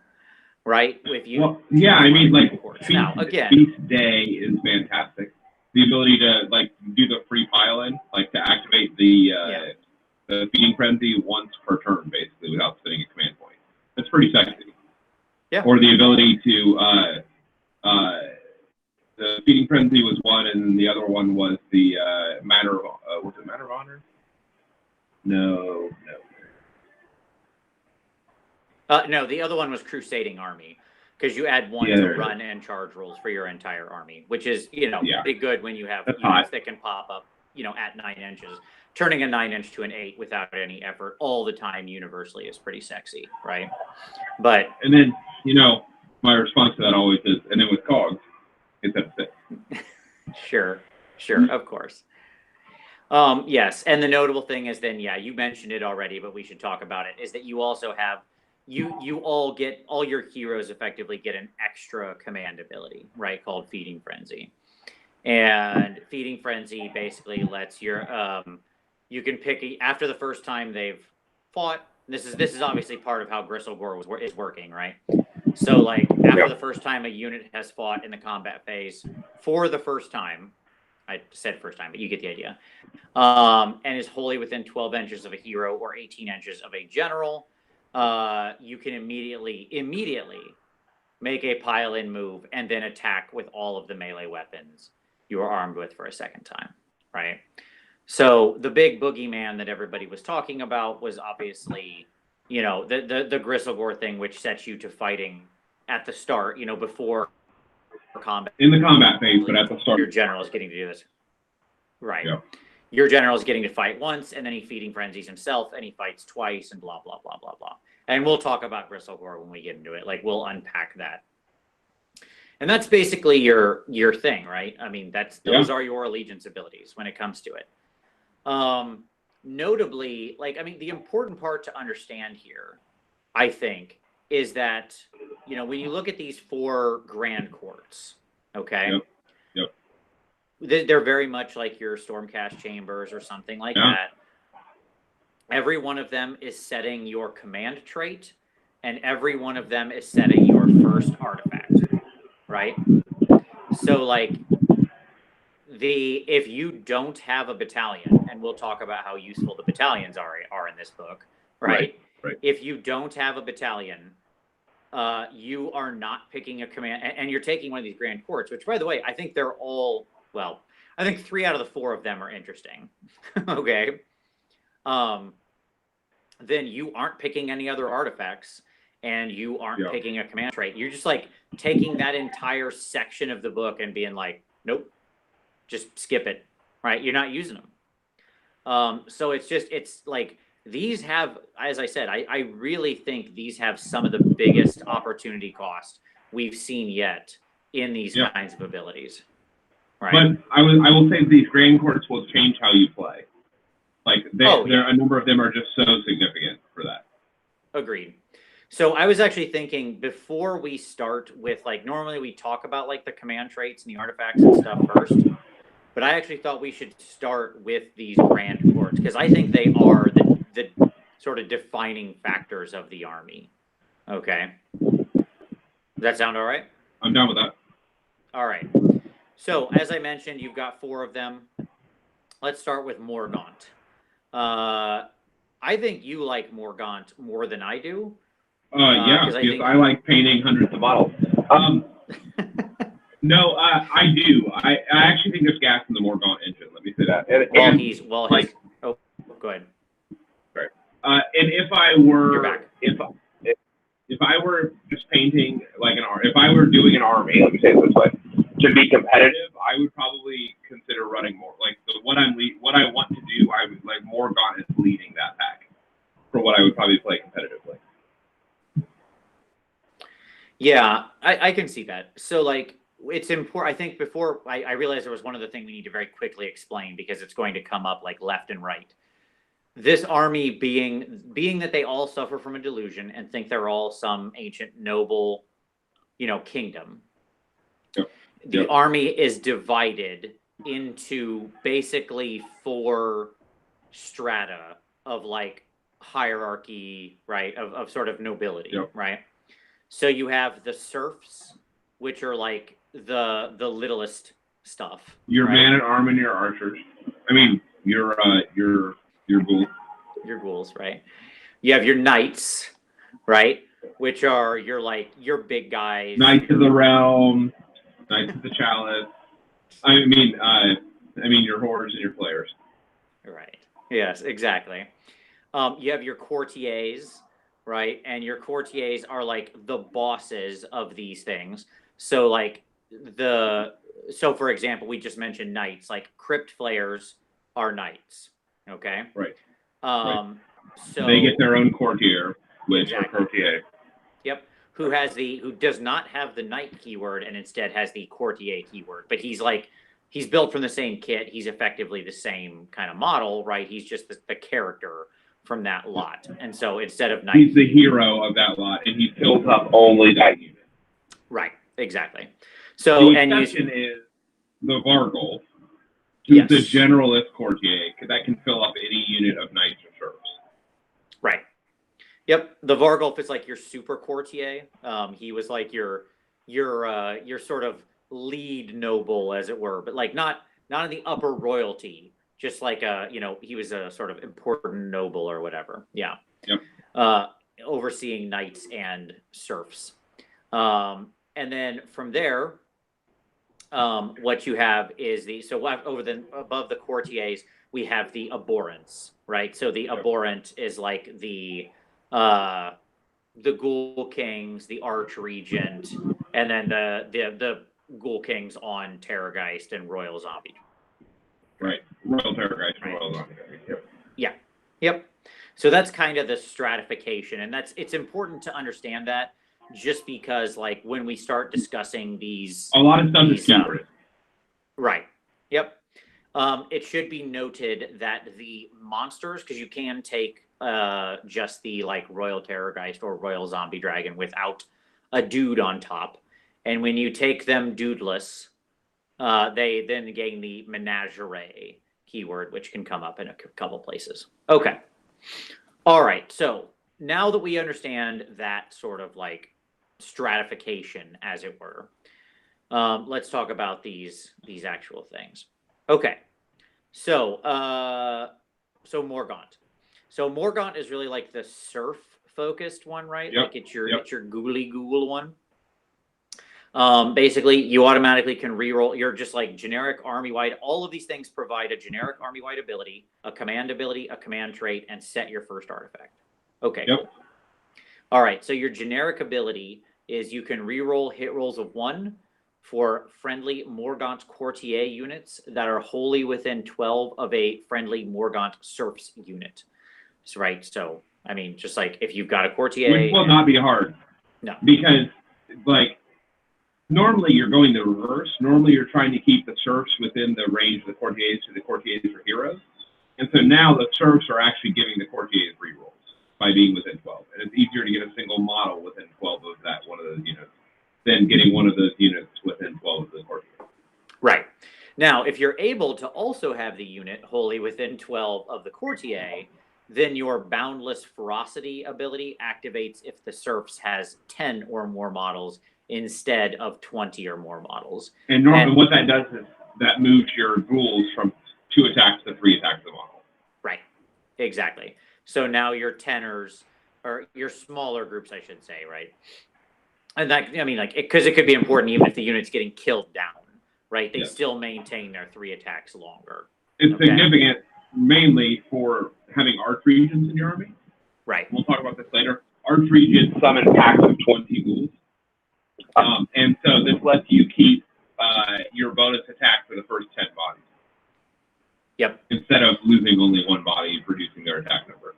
S1: right? With you,
S2: now again, Feast Day is fantastic. The ability to do the free pile in, to activate the feeding frenzy once per turn, basically, without spending a command point. That's pretty sexy.
S1: Yeah.
S2: Or the ability to the Feeding Frenzy was one, and the other one was the Matter of was it Matter of Honor? No.
S1: No, the other one was Crusading Army, because you add one
S2: Yeah,
S1: to
S2: there it
S1: run and charge rolls for your entire army, which is,
S2: Yeah.
S1: pretty good when you have
S2: That's
S1: units
S2: hot.
S1: that can pop up, at 9 inches. Turning a 9-inch to an 8 without any effort all the time universally is pretty sexy, right? But
S2: And then, my response to that always is, and then with cogs, it's at 6.
S1: Sure, of course. Yes, and the notable thing is then, you mentioned it already, but we should talk about it, is that you also have, you all your heroes effectively get an extra command ability, right, called Feeding Frenzy. And Feeding Frenzy basically lets your, you can pick, after the first time they've fought, this is obviously part of how Gristlegore is working, right? So, like, after the first time a unit has fought in the combat phase, for the first time, I said first time, but you get the idea, and is wholly within 12 inches of a hero or 18 inches of a general, you can immediately make a pile-in move and then attack with all of the melee weapons you are armed with for a second time, right? So the big boogeyman that everybody was talking about was obviously, the Gristlegore thing, which sets you to fighting at the start, before combat.
S2: In the combat phase, but at the start.
S1: Your general is getting to do this. Right.
S2: Yeah.
S1: Your general is getting to fight once, and then he Feeding Frenzies himself, and he fights twice, and blah, blah, blah, blah, blah. And we'll talk about Gristlegore when we get into it. Like, we'll unpack that. And that's basically your thing, right? I mean, those are your allegiance abilities when it comes to it. Notably, the important part to understand here, I think, is that, when you look at these 4 grand courts, okay?
S2: Yep.
S1: They're very much like your Stormcast chambers or something like that. Every one of them is setting your command trait, and every one of them is setting your first artifact, right? So, like, if you don't have a battalion, and we'll talk about how useful the battalions are in this book, right? If you don't have a battalion, you are not picking a command, and you're taking one of these grand courts, which, by the way, I think they're all, well, I think 3 out of the 4 of them are interesting. Okay. Then you aren't picking any other artifacts, and you aren't picking a command trait. You're just like taking that entire section of the book and being like, nope, just skip it, right? You're not using them. So it's like, these have, as I said, I really think these have some of the biggest opportunity cost we've seen yet in these kinds of abilities. Right.
S2: But I will say these grand courts will change how you play. Like, a number of them are just so significant for that.
S1: Agreed. So I was actually thinking, before we start with, like, normally we talk about, like, the command traits and the artifacts and stuff first, but I actually thought we should start with these grand courts, because I think they are the sort of defining factors of the army. Okay. Does that sound all right?
S2: I'm down with that.
S1: All right. So, as I mentioned, you've got 4 of them. Let's start with Morgaunt. I think you like Morgaunt more than I do.
S2: Because I like painting hundreds of models. No, I do. I actually think there's gas in the Morgaunt engine. Let me say that.
S1: Oh, go ahead.
S2: Right. And if I were,
S1: You're back.
S2: If I were just painting like if I were doing an army, let me say it this way, to be competitive, I would probably consider running more. Like, what I want to do, I would like Morgaunt is leading that pack for what I would probably play competitively.
S1: Yeah, I can see that. So, like, it's important. I think before I realized there was one other thing we need to very quickly explain, because it's going to come up like left and right. This army being that they all suffer from a delusion and think they're all some ancient noble, kingdom. The army is divided into basically 4 strata of, like, hierarchy, right? Of sort of nobility, right? So you have the serfs, which are like the littlest stuff.
S2: Your man at arm and your archers. I mean, your ghouls.
S1: Your ghouls, right? You have your knights, right? Which are your big guys.
S2: Knights of the Realm. Knights of the Chalice. I mean your hordes and your flayers.
S1: Right. Yes, exactly. You have your courtiers, right? And your courtiers are like the bosses of these things. So like for example, we just mentioned knights, like crypt flayers are knights. Okay.
S2: Right.
S1: Right. So
S2: they get their own courtier, which
S1: exactly.
S2: are courtier.
S1: Yep. Who does not have the knight keyword and instead has the courtier keyword, but he's built from the same kit. He's effectively the same kind of model, right? He's just the character from that lot. And so instead of knight,
S2: he's the hero of that lot, and he fills up only that unit.
S1: Right. Exactly. So
S2: the exception is the Vargol,
S1: yes.
S2: who's the generalist courtier that can fill up any unit of knights or serfs.
S1: Right. Yep. The Vargolf is like your super courtier. He was like your sort of lead noble, as it were, but like not in the upper royalty, just like he was a sort of important noble or whatever. Yeah.
S2: Yep.
S1: Overseeing knights and serfs. And then from there, what you have is above the courtiers, we have the abhorrents, right? So the abhorrent is like the Ghoul Kings, the Archregent, and then the Ghoul Kings on Terrorgeist and Royal Zombie.
S2: Right. Royal Terrorgeist, right. Royal Zombie. Yep.
S1: Yeah. Yep. So that's kind of the stratification, and it's important to understand that, just because like when we start discussing these,
S2: a lot of stuff is secret.
S1: Right. Yep. It should be noted that the monsters, because you can take just the like Royal Terrorgeist or Royal Zombie Dragon without a dude on top, and when you take them dudeless, they then gain the Menagerie keyword, which can come up in a couple places. Okay. All right. So now that we understand that sort of like stratification, as it were, let's talk about these actual things. Okay. So Morgaunt. So Morgaunt is really like the surf focused one, right?
S2: Yep.
S1: Like it's your googly Google one. Basically, you automatically can reroll. You're just like generic army-wide. All of these things provide a generic army-wide ability, a command trait, and set your first artifact. Okay.
S2: Yep.
S1: Cool. All right. So your generic ability is you can reroll hit rolls of 1 for friendly Morgaunt courtier units that are wholly within 12 of a friendly Morgaunt serfs unit. That's right. So I mean, just like if you've got a courtier,
S2: which will not be hard.
S1: No.
S2: Because like. Normally, you're going the reverse. Normally, you're trying to keep the serfs within the range of the courtiers, so the courtiers are heroes. And so now the serfs are actually giving the courtiers rerolls by being within 12. And it's easier to get a single model within 12 of that one of those units than getting one of those units within 12 of the courtiers.
S1: Right. Now, if you're able to also have the unit wholly within 12 of the courtier, then your Boundless Ferocity ability activates if the serfs has 10 or more models instead of 20 or more models.
S2: And normally what that does is that moves your ghouls from 2 attacks to 3 attacks a model.
S1: Right. Exactly. So now your tenors, or your smaller groups, I should say, right? And that, I mean, like, because it could be important even if the unit's getting killed down, right? They still maintain their 3 attacks longer.
S2: It's significant mainly for having Archregents in your army.
S1: Right.
S2: We'll talk about this later. Archregents summon packs of 20 ghouls. And so this lets you keep your bonus attack for the first 10 bodies.
S1: Yep.
S2: Instead of losing only 1 body, reducing their attack number.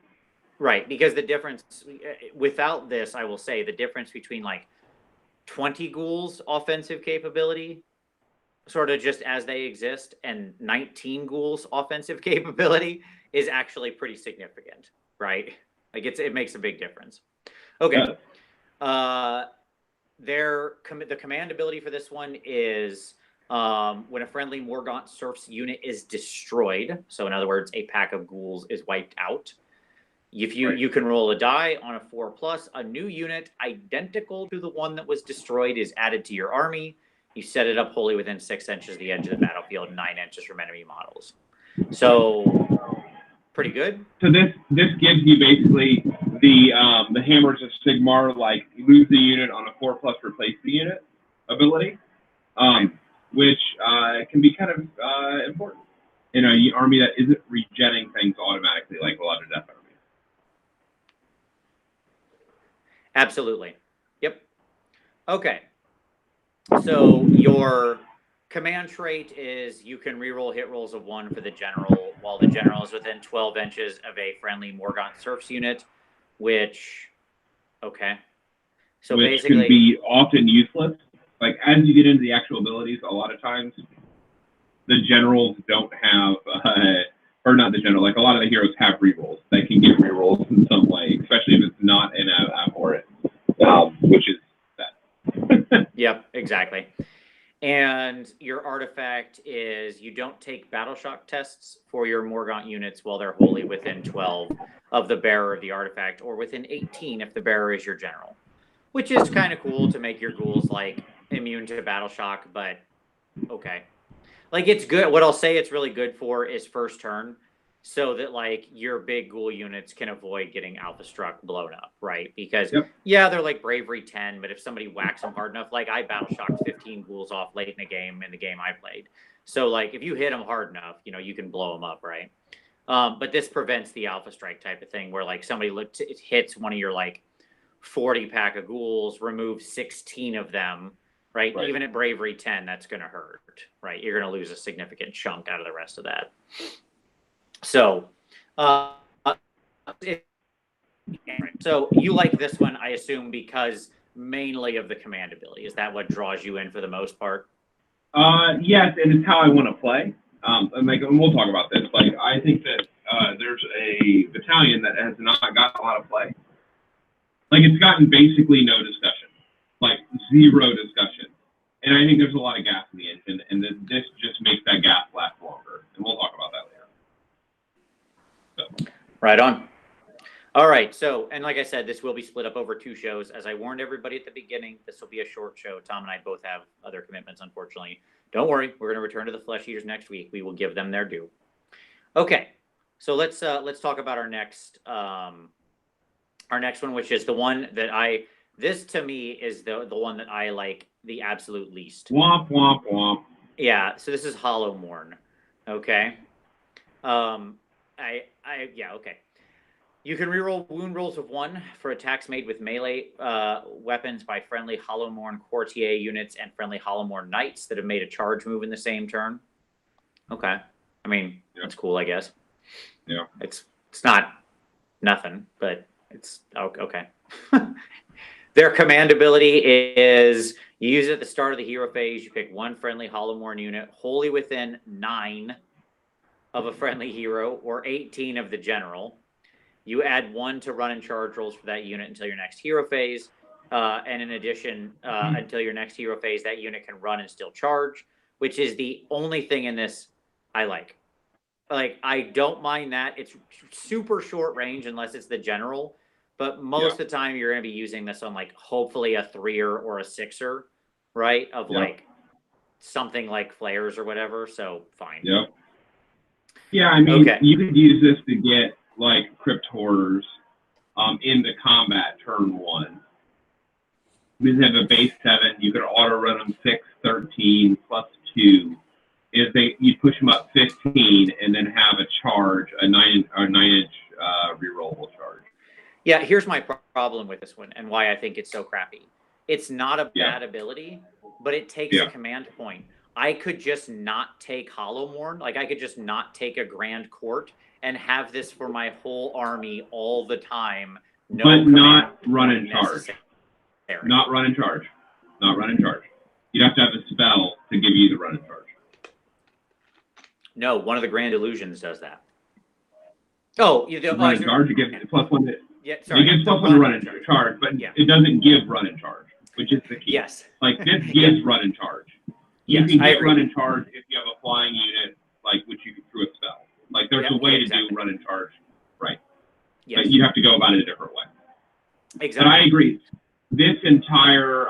S1: Right, because the difference, without this, I will say, the difference between like 20 ghouls offensive capability, sort of just as they exist, and 19 ghouls offensive capability is actually pretty significant, right? Like it makes a big difference. Okay. The command ability for this one is when a friendly Morgaunt serfs unit is destroyed, so in other words, a pack of ghouls is wiped out. If you can roll a die on a 4+, a new unit identical to the one that was destroyed is added to your army. You set it up wholly within 6 inches of the edge of the battlefield, 9 inches from enemy models. So pretty good.
S2: So this gives you basically the Hammers of Sigmar, like lose the unit on a 4+ replace the unit ability. which can be kind of important in an army that isn't regenning things automatically like a lot of Death armies.
S1: Absolutely. Yep. Okay. So your command trait is you can reroll hit rolls of 1 for the general, while the general is within 12 inches of a friendly Morgaunt Serfs unit, which, okay. So
S2: which
S1: basically,
S2: can be often useless. Like, as you get into the actual abilities, a lot of times the generals don't have, or not the general, like a lot of the heroes have rerolls. They can get rerolls in some way, especially if it's not in a abhorrent, which is that.
S1: Yep, exactly. And your artifact is you don't take battle shock tests for your Morgaunt units while they're wholly within 12 of the bearer of the artifact, or within 18 if the bearer is your general, which is kind of cool to make your ghouls like immune to battle shock, but okay. Like, it's good. What I'll say it's really good for is first turn, so that like your big ghoul units can avoid getting alpha struck blown up, right? Because yeah, they're like bravery 10, but if somebody whacks them hard enough, like I battle shocked 15 ghouls off late in the game I played. So like if you hit them hard enough, you know, you can blow them up, right? But this prevents the alpha strike type of thing where like somebody hits one of your like 40 pack of ghouls, removes 16 of them, right? Even at bravery 10, that's going to hurt, right? You're going to lose a significant chunk out of the rest of that. So, so you like this one, I assume, because mainly of the command ability. Is that what draws you in for the most part?
S2: Yes, and it's how I want to play. And we'll talk about this. Like, I think that there's a battalion that has not got a lot of play. Like, it's gotten basically no discussion, like zero discussion. And I think there's a lot of gas in the engine, and this just makes that gas last longer. And we'll talk about that later. So.
S1: Right on. All right. So, and like I said, this will be split up over 2 shows. As I warned everybody at the beginning, this will be a short show. Tom and I both have other commitments, unfortunately. Don't worry. We're going to return to the Flesh Eaters next week. We will give them their due. Okay. So let's talk about our next one, which is the one that this to me is the one that I like the absolute least.
S2: Womp, womp, womp.
S1: Yeah. So this is Hollowmourn. Okay. Okay. You can reroll wound rolls of 1 for attacks made with melee weapons by friendly Hollowmourn courtier units and friendly Hollowmourn knights that have made a charge move in the same turn. Okay. I mean, that's cool, I guess.
S2: Yeah.
S1: It's not nothing, but it's okay. Their command ability is you use it at the start of the hero phase. You pick 1 friendly Hollowmourn unit wholly within 9 of a friendly hero or 18 of the general. You add 1 to run and charge rolls for that unit until your next hero phase. And in addition, until your next hero phase, that unit can run and still charge, which is the only thing in this I like. Like, I don't mind that. It's super short range unless it's the general. But most of the time, you're going to be using this on, like, hopefully a 3-er or a 6-er, right? Of, like, something like flares or whatever. So, fine.
S2: Yep. Yeah, I mean, you could use this to get, like, Crypt Horrors into combat turn 1. You have a base 7. You could auto-run them 6, 13, plus 2. You push them up 15 and then have a charge, a 9-inch rerollable charge.
S1: Yeah, here's my problem with this one and why I think it's so crappy. It's not a bad ability, but it takes a command point. I could just not take Hollowmourn. Like, I could just not take a Grand Court and have this for my whole army all the time. No,
S2: but not run and charge. Not run and charge. Not run and charge. You'd have to have a spell to give you the run and charge.
S1: No, one of the Grand Illusions does that. Oh, you do
S2: run and charge. You get +1 to.
S1: Yeah, sorry.
S2: You get +1 to run and charge, but it doesn't give run and charge, which is the key.
S1: Yes.
S2: Like, this gives run and charge. You can get run and charge if you have a flying unit, like, which you can through a spell. Like, there's a way to do run and charge, right? Yes. But you have to go about it a different way.
S1: Exactly.
S2: But I agree. This entire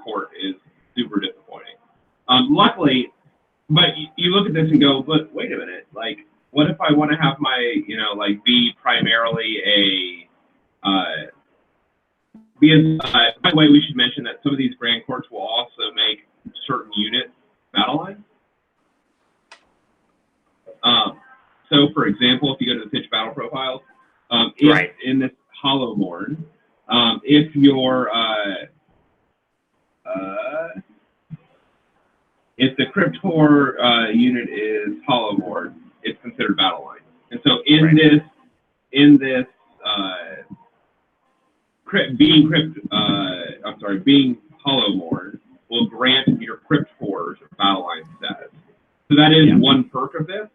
S2: court is super disappointing. Luckily, but you look at this and go, but wait a minute, like, what if I want to have my, like, be primarily a Because, by the way, we should mention that some of these Grand Courts will also make certain units battle line. So, for example, if you go to the pitch battle profiles, if in this Hollowmourn, if your if the Cryptor unit is Hollowmourn, it's considered battle line. And so in this being Hollowmourn will grant your Crypt Fours battle line status. So that is one perk of this.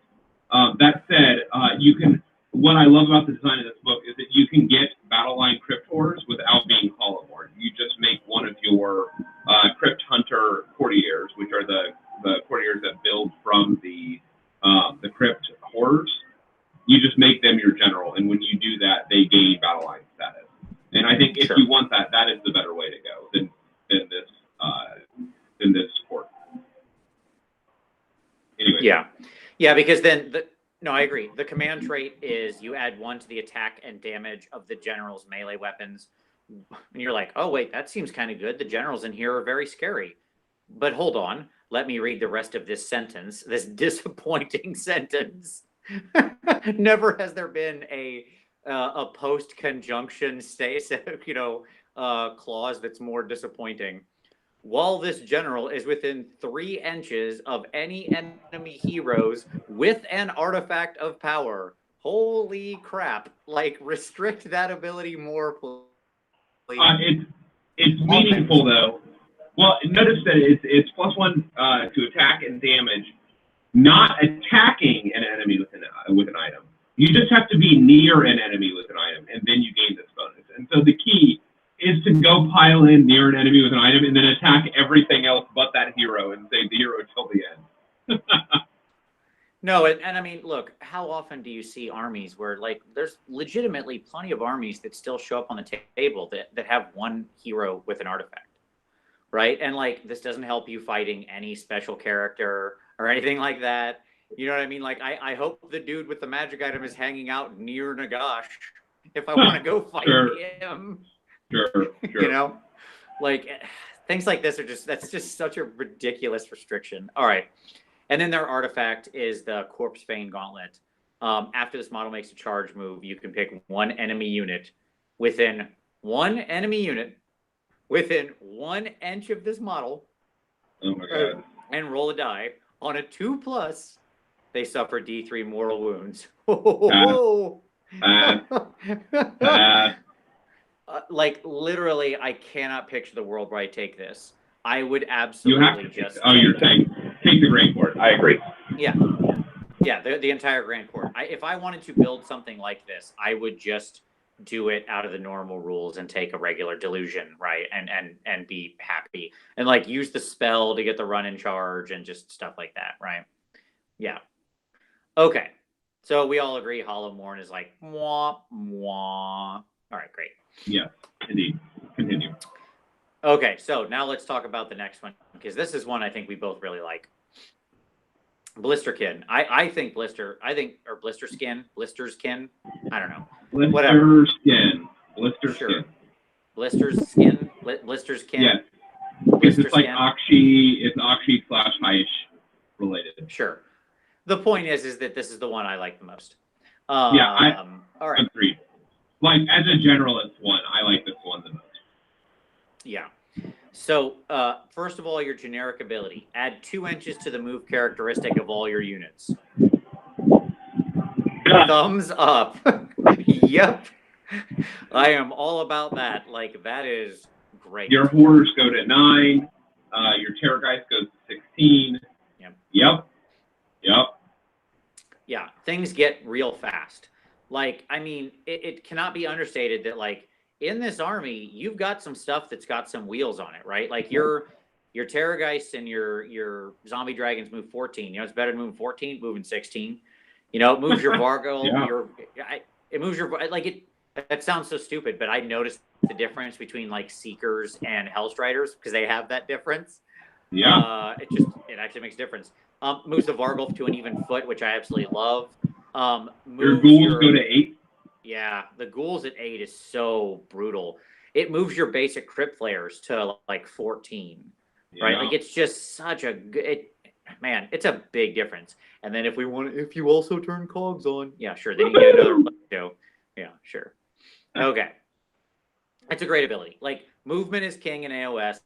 S2: That said, you can. What I love about the design of this book is that you can get battle line Cryptors without being Hollowmourn. You just make one of your Crypt Hunter courtiers, which are the courtiers that build from the Crypt Horrors. You just make them your general, and when you do that, they gain battle line status. And I think if you want that, that is the better way to go than this court. Anyway.
S1: Yeah, because then no, I agree. The command trait is you add 1 to the attack and damage of the general's melee weapons. And you're like, oh, wait, that seems kind of good. The generals in here are very scary. But hold on. Let me read the rest of this sentence, this disappointing sentence. Never has there been a post-conjunction clause that's more disappointing. While this general is within 3 inches of any enemy heroes with an artifact of power. Holy crap. Like, restrict that ability more, please.
S2: It's meaningful, though. Well, notice that it's +1 to attack and damage, not attacking an enemy with an item. You just have to be near an enemy with an item, and then you gain this bonus. And so the key is to go pile in near an enemy with an item and then attack everything else but that hero and save the hero till the end.
S1: No, and I mean, look, how often do you see armies where, like, there's legitimately plenty of armies that still show up on the table that have 1 hero with an artifact, right? And, like, this doesn't help you fighting any special character or anything like that. You know what I mean? Like, I hope the dude with the magic item is hanging out near Nagash if I want to go fight him.
S2: Sure.
S1: You know, like, things like this that's just such a ridiculous restriction. All right. And then their artifact is the Corpse Bane Gauntlet. After this model makes a charge move, you can pick 1 enemy unit within 1 inch of this model.
S2: Oh my god.
S1: And roll a die. On a 2+, they suffer D3 mortal wounds. Like, literally, I cannot picture the world where I take this. I would absolutely
S2: take the Grand Court. I agree.
S1: Yeah, the entire Grand Court. If I wanted to build something like this, I would just do it out of the normal rules and take a regular delusion, right? And be happy. And, like, use the spell to get the run in charge and just stuff like that, right? Yeah. Okay. So we all agree Hollowmourn is like, mwah, mwah. All right, great.
S2: Yeah, indeed. Continue.
S1: Okay, so now let's talk about the next one, because this is one I think we both really like. Blisterskin. I think Blisterskin. I don't know.
S2: Blisterskin.
S1: Sure. Blisterskin. Blisterskin.
S2: Yeah. Because it's like Akshi. It's Akshi / Haish related.
S1: Sure. The point is that this is the one I like the most.
S2: All right. Agreed. Like, as a general, it's one. I like this one the most.
S1: Yeah. So, first of all, your generic ability. Add 2 inches to the move characteristic of all your units. Thumbs up. Yep. I am all about that. Like, that is great.
S2: Your horrors go to 9. Your terrorgeist goes to 16. Yep.
S1: Yeah, things get real fast. Like, I mean, it cannot be understated that, like, in this army, you've got some stuff that's got some wheels on it, right? Like, your terrorgeists and your zombie dragons move 14. You know, it's better to move 14, moving 16. You know, it moves your Vargal. It moves your, like, it. That sounds so stupid, but I noticed the difference between, like, Seekers and Hellstriders because they have that difference.
S2: Yeah.
S1: It actually makes a difference. Moves the Vargal to an even foot, which I absolutely love.
S2: Your ghouls go to 8.
S1: Yeah, the ghouls at 8 is so brutal. it moves your basic crypt flares to like 14, right? Like it's just such a good, man, it's a big difference. And then if you also turn cogs on, yeah, sure. Then you get another show. Yeah, sure. Okay. It's a great ability. Like movement is king in AOS.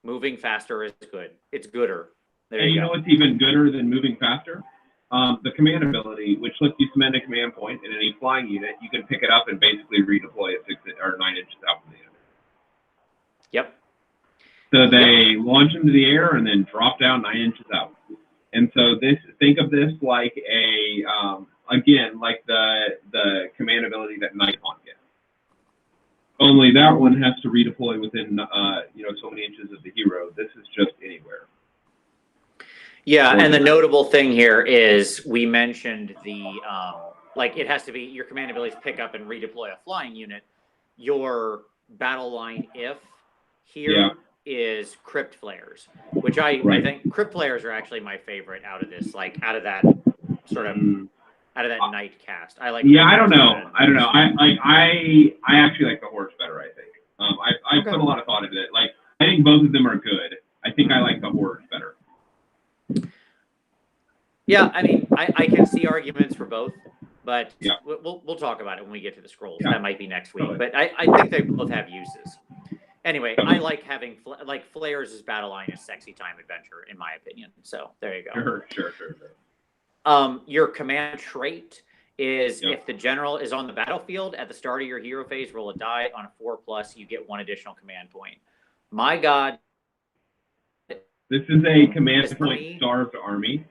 S1: Moving faster is good. It's gooder. There
S2: and
S1: you
S2: know what's even gooder than moving faster? The command ability, which lets you spend a command point in any flying unit, you can pick it up and basically redeploy it 6 or 9 inches out from the enemy.
S1: Yep.
S2: So they launch into the air and then drop down 9 inches out. And so think of this like again, like the command ability that Nikon gets. Only that one has to redeploy within so many inches of the hero. This is just anywhere.
S1: Yeah, and the notable thing here is we mentioned the like it has to be your command abilities pick up and redeploy a flying unit. Your battle line if here is crypt flares, which I think crypt flares are actually my favorite out of this, like out of that sort of out of that night cast. I like.
S2: Yeah, I don't know. I actually like the horse better. I think. I put a lot of thought into it. Like I think both of them are good. I think I like the horse better.
S1: Yeah, I mean, I can see arguments for both, but we'll talk about it when we get to the scrolls. That might be next week, but I think they both have uses. Anyway, I like having Flares' battle line is sexy time adventure, in my opinion. So there you go.
S2: Sure.
S1: Your command trait is if the general is on the battlefield at the start of your hero phase, roll a die on a 4+, you get 1 additional command point. My God.
S2: This is a command point starved army.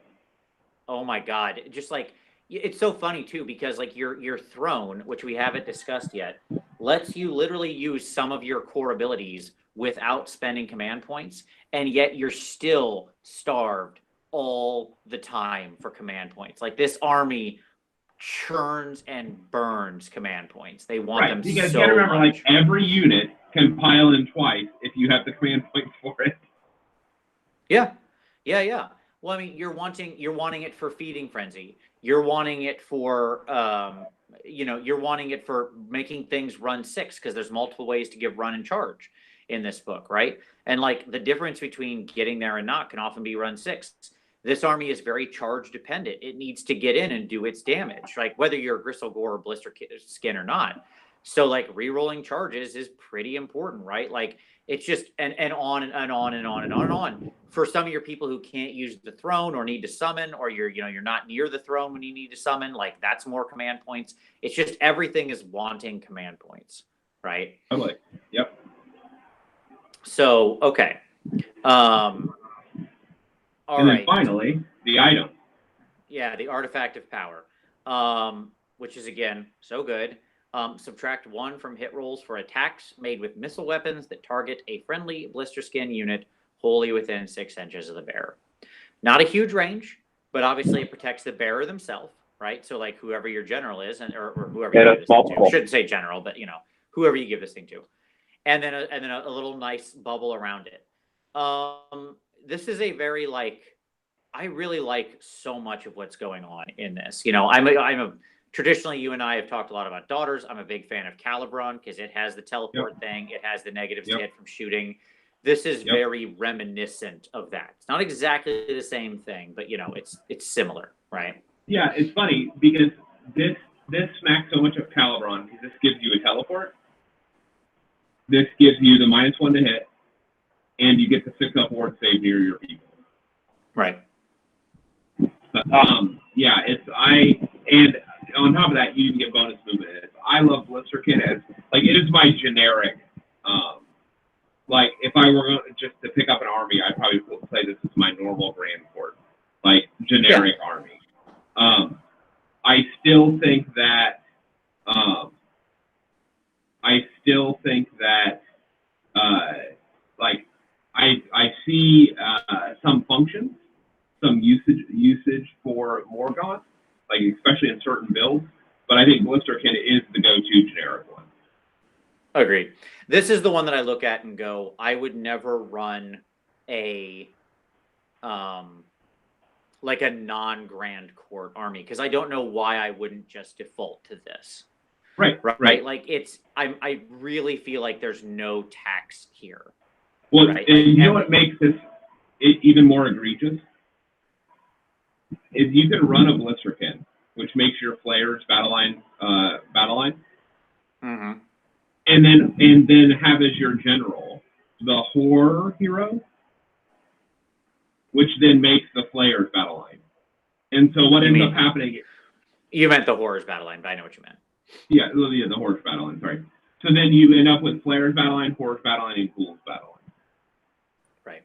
S1: Oh my God. Just like, it's so funny too, because like your throne, which we haven't discussed yet, lets you literally use some of your core abilities without spending command points. And yet you're still starved all the time for command points. Like this army churns and burns command points. They want them so much.
S2: You gotta remember, like every unit can pile in twice if you have the command points for it.
S1: Yeah. Well, I mean, you're wanting it for feeding frenzy. You're wanting it for, you're wanting it for making things run 6 because there's multiple ways to give run and charge in this book, right? And like the difference between getting there and not can often be run 6. This army is very charge dependent. It needs to get in and do its damage, like whether you're Gristlegore or Blisterskin or not. So like re-rolling charges is pretty important, right? Like it's just and on and on and on and on and on. For some of your people who can't use the throne or need to summon, or you're not near the throne when you need to summon, like that's more command points. It's just everything is wanting command points, right?
S2: Totally. Yep.
S1: So okay.
S2: And then finally, the item.
S1: Yeah, the artifact of power, which is again so good. Subtract 1 from hit rolls for attacks made with missile weapons that target a friendly Blisterskin unit wholly within 6 inches of the bearer. Not a huge range, but obviously it protects the bearer themselves, right? So like whoever your general is, or whoever you give this thing to. I shouldn't say general, but whoever you give this thing to, and then a little nice bubble around it. This is a very I really like so much of what's going on in this. Traditionally, you and I have talked a lot about daughters. I'm a big fan of Calibron because it has the teleport thing. It has the negatives to hit from shooting. This is very reminiscent of that. It's not exactly the same thing, but it's similar, right?
S2: Yeah, it's funny because this smacks so much of Calibron because this gives you a teleport. This gives you the -1 to hit, and you get the 6-up ward save near your people.
S1: Right.
S2: And on top of that, you even get bonus movement. I love Blisterskin as it is my generic. If I were just to pick up an army, I'd probably play this as my normal Grand Court, generic army. I still think that. I see some functions, some usage for Morgaunt, especially in certain builds. But I think Blisterskin is the go-to generic one.
S1: Agreed. This is the one that I look at and go, I would never run a non-Grand Court army because I don't know why I wouldn't just default to this.
S2: Right.
S1: Like I really feel like there's no tax here.
S2: Well,
S1: right?
S2: and
S1: Like,
S2: you know what makes this even more egregious is you can run a Blisterskin, which makes your flayers battle line,
S1: mm-hmm.
S2: and then have as your general the horror hero, which then makes the flayers battle line. And so what ends up happening?
S1: You meant the horrors battle line, but I know what you meant.
S2: Yeah, the horrors battle line. Sorry. So then you end up with flayers battle line, horrors battle line, and ghouls battle line.
S1: Right.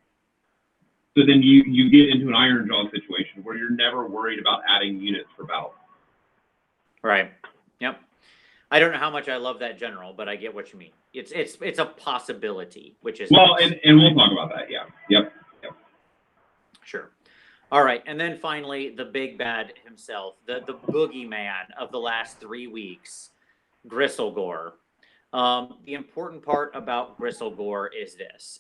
S2: So then you get into an Iron Jaw situation where you're never worried about adding units for battle.
S1: Right. Yep. I don't know how much I love that general, but I get what you mean. It's a possibility, which is
S2: well,
S1: nice.
S2: and we'll talk about that. Yeah. Yep.
S1: Sure. All right, and then finally, the big bad himself, the boogeyman of the last 3 weeks, Gristlegore. The important part about Gristlegore is this.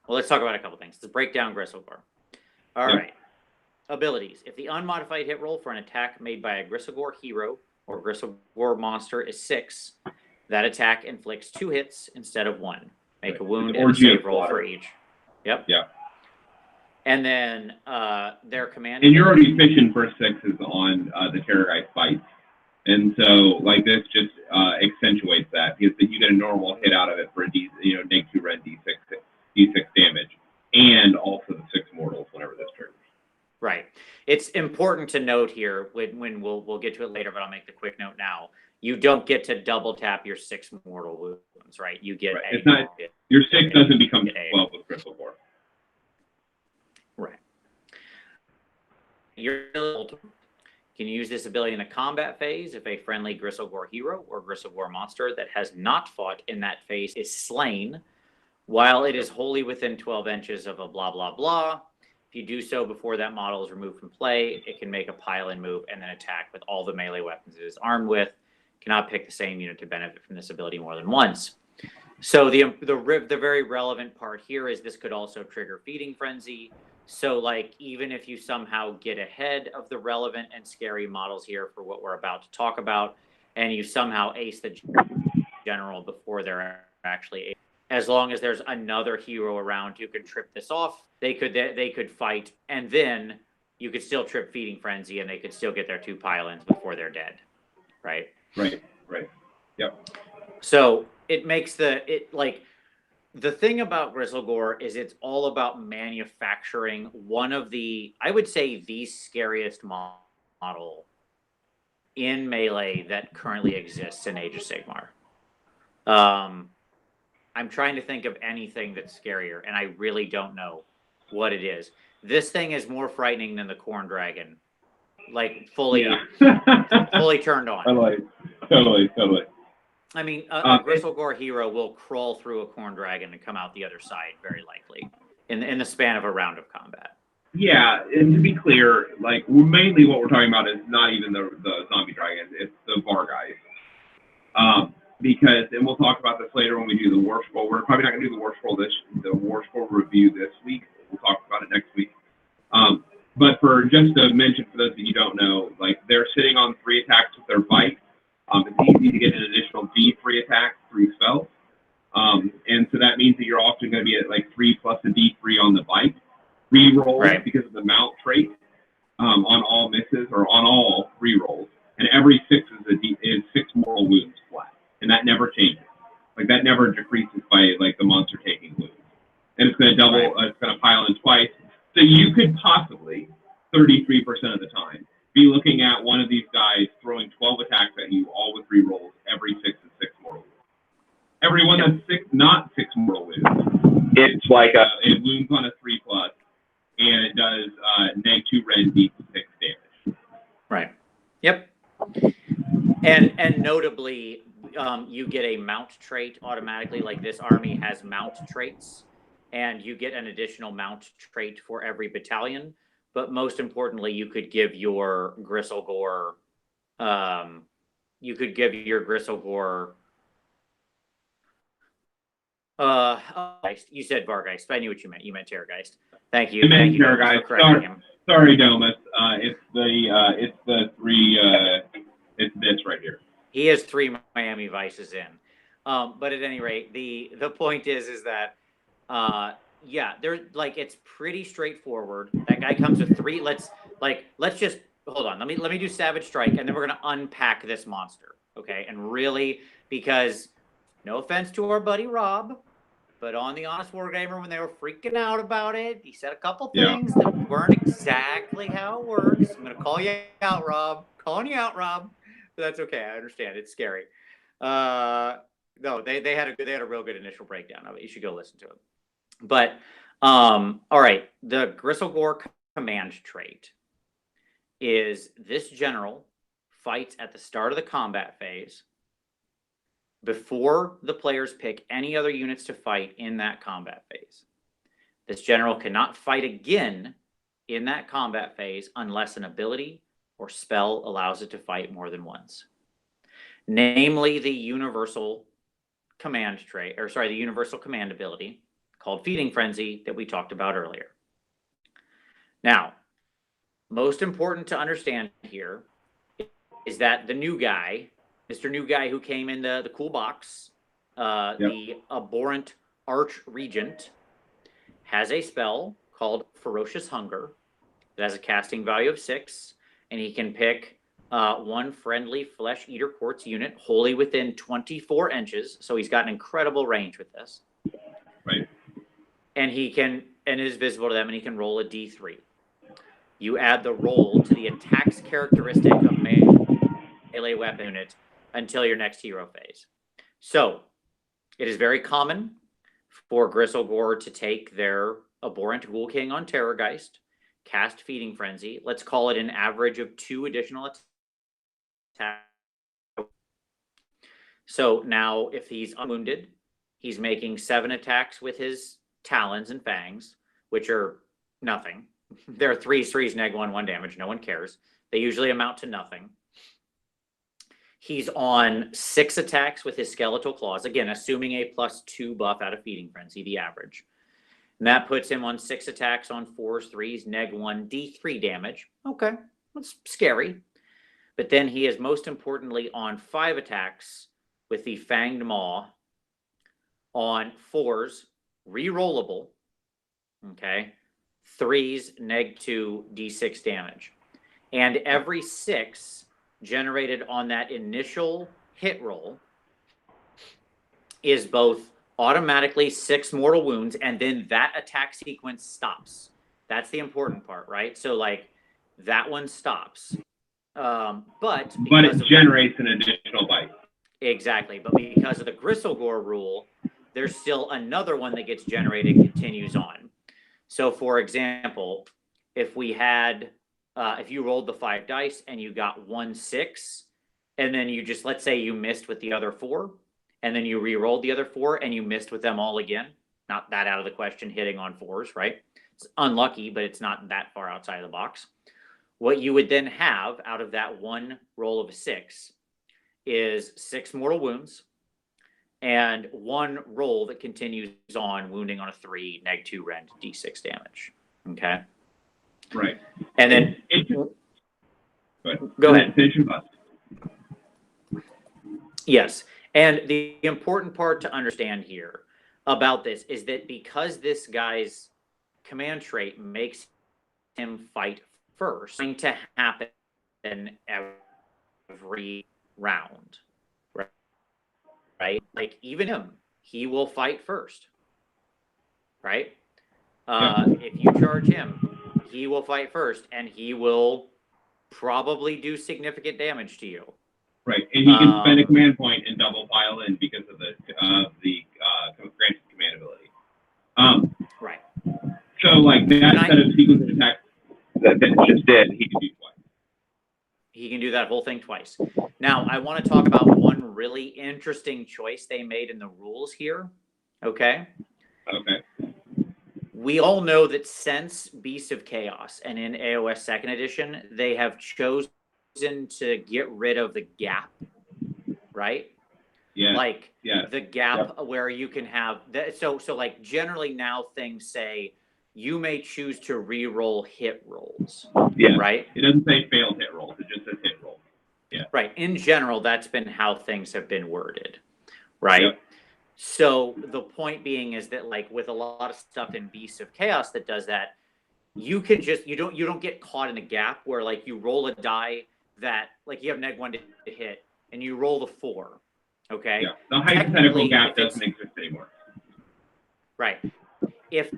S1: Let's talk about a couple things. Let's break down Gristlegore. All right. Abilities. If the unmodified hit roll for an attack made by a Gristlegore hero or Gristlegore monster is 6, that attack inflicts 2 hits instead of 1. Make a wound and a save roll for each. Yep.
S2: Yeah.
S1: And then their command.
S2: And you're already fishing for 6s on the Terrorgeist fights. And so, like, this just accentuates that because you get a normal hit out of it for a -2 red D6 damage, and also the 6 mortals whenever this triggers.
S1: Right. It's important to note here when we'll get to it later, but I'll make the quick note now. You don't get to double tap your 6 mortal wounds, right? You get
S2: It's not your 6 doesn't become 12 with Gristlegore.
S1: Right. Your can use this ability in a combat phase if a friendly Gristlegore hero or Gristlegore monster that has not fought in that phase is slain, while it is wholly within 12 inches of a blah, blah, blah. If you do so before that model is removed from play, it can make a pile-in move and then attack with all the melee weapons it is armed with. Cannot pick the same unit to benefit from this ability more than once. So the very relevant part here is this could also trigger Feeding Frenzy. So, like, even if you somehow get ahead of the relevant and scary models here for what we're about to talk about, and you somehow ace the general before they're actually, as long as there's another hero around who can trip this off, they could fight, and then you could still trip Feeding Frenzy, and they could still get their 2 pile-ins before they're dead, right?
S2: Right. Yep.
S1: So it makes the thing about Gristlegore is it's all about manufacturing one of I would say, the scariest model in Melee that currently exists in Age of Sigmar. I'm trying to think of anything that's scarier, and I really don't know what it is. This thing is more frightening than the Corn Dragon, like fully turned on.
S2: Totally.
S1: I mean, a Gristlegore hero will crawl through a Corn Dragon and come out the other side, very likely, in the span of a round of combat.
S2: Yeah, and to be clear, like, mainly what we're talking about is not even the zombie dragons, it's the Vargeist. Because, and we'll talk about this later when we do the War Scroll. We're probably not going to do the War Scroll review this week. We'll talk about it next week. But just to mention, for those of you who don't know, like, they're sitting on 3 attacks with their bite. It's easy to get an additional D3 attack through spells. And so that means that you're often going to be at like 3 plus a D3 on the bite. Rerolls because of the mount trait on all misses or on all rerolls. And every 6 is 6 mortal wounds flat. And that never changes. Like, that never decreases by like the monster taking wounds. And it's going to double, it's going to pile in twice. So you could possibly, 33% of the time, be looking at one of these guys throwing 12 attacks at you, all with rerolls, every 6 is 6 mortal wounds. Every one that's 6, not 6 mortal wounds, it's like it wounds on a 3+, and it does -2 red D6 damage.
S1: Right. Yep. And notably, you get a mount trait automatically. Like, this army has mount traits, and you get an additional mount trait for every battalion. But most importantly, you could give your Gristlegore, you said Vargeist. I knew what you meant. You meant Terrorgeist. Thank you.
S2: Thank you,
S1: Terrorgeist, for correcting him.
S2: Sorry, Domus. It's this right here.
S1: He has 3 Miami Vices in. But at any rate, the point is that yeah, they're like, it's pretty straightforward. That guy comes with 3. Let's just hold on. Let me do Savage Strike, and then we're gonna unpack this monster, okay? And really, because no offense to our buddy Rob, but on the Honest Wargamer, when they were freaking out about it, he said a couple things that weren't exactly how it works. I'm gonna call you out, Rob. Calling you out, Rob. But that's okay. I understand. It's scary. No, they had a real good initial breakdown of it. You should go listen to it. But all right, the Gristlegore command trait is this general fights at the start of the combat phase before the players pick any other units to fight in that combat phase. This general cannot fight again in that combat phase unless an ability or spell allows it to fight more than once. Namely, the universal command trait, or sorry, the universal command ability called Feeding Frenzy that we talked about earlier. Now, most important to understand here is that the new guy, Mr. New Guy who came in the cool box, the Abhorrent Arch Regent, has a spell called Ferocious Hunger that has a casting value of 6, and he can pick 1 friendly Flesh Eater Quartz unit wholly within 24 inches. So he's got an incredible range with this.
S2: Right.
S1: And he can, and is visible to them, and he can roll a d3. You add the roll to the attack's characteristic of melee weapon unit until your next hero phase. So it is very common for Gristlegore to take their Abhorrent Ghoul King on Terrorgeist, cast Feeding Frenzy. Let's call it an average of 2 additional attacks. So now if he's unwounded, he's making 7 attacks with his Talons and Fangs, which are nothing. They're 3s, neg 1 damage. No one cares. They usually amount to nothing. He's on 6 attacks with his Skeletal Claws. Again, assuming a +2 buff out of Feeding Frenzy, the average. And that puts him on 6 attacks on 4s, 3s, neg 1, d3 damage. Okay, that's scary. But then he is most importantly on 5 attacks with the Fanged Maw on 4s, rerollable. Okay, 3s, neg 2, d6 damage. And every 6 generated on that initial hit roll is both automatically 6 mortal wounds, and then that attack sequence stops. That's the important part, right? So like that one stops. But
S2: it generates an additional bite.
S1: Exactly. But because of the Gristlegore rule, there's still another one that gets generated and continues on. So for example, if we had if you rolled the 5 dice and you got 1 6, and then you just, let's say you missed with the other 4, and then you re-rolled the other 4 and you missed with them all again, not that out of the question hitting on 4s, right? It's unlucky, but it's not that far outside of the box. What you would then have out of that one roll of a 6 is 6 mortal wounds and 1 roll that continues on wounding on a 3, neg 2 rend, d6 damage. Okay.
S2: Right.
S1: And then
S2: go ahead. Finish your thoughts.
S1: Yes. And the important part to understand here about this is that because this guy's command trait makes him fight first, it's going to happen every round. Right? Like even him, he will fight first. Right? If you charge him, he will fight first, and he will probably do significant damage to you.
S2: Right, and he can spend a command point and double pile in because of the granted command ability.
S1: Right.
S2: So, like that set of sequence attacks that just did, he can do twice.
S1: He can do that whole thing twice. Now, I want to talk about one really interesting choice they made in the rules here. Okay.
S2: Okay.
S1: We all know that since Beast of Chaos and in AOS 2nd Edition, they have chosen to get rid of the gap, right?
S2: Yeah.
S1: Like the gap where you can have that. So like generally now things say you may choose to re-roll hit rolls.
S2: Yeah.
S1: Right.
S2: It doesn't say failed hit rolls. It just says hit rolls. Yeah.
S1: Right. In general, that's been how things have been worded. Right.
S2: Yep.
S1: So the point being is that like with a lot of stuff in Beasts of Chaos that does that, you can just you don't get caught in a gap where like you roll a die that like you have neg 1 to hit and you roll the 4. Okay.
S2: Yeah. The hypothetical
S1: Technically,
S2: gap
S1: if it's-
S2: doesn't exist anymore.
S1: Right. If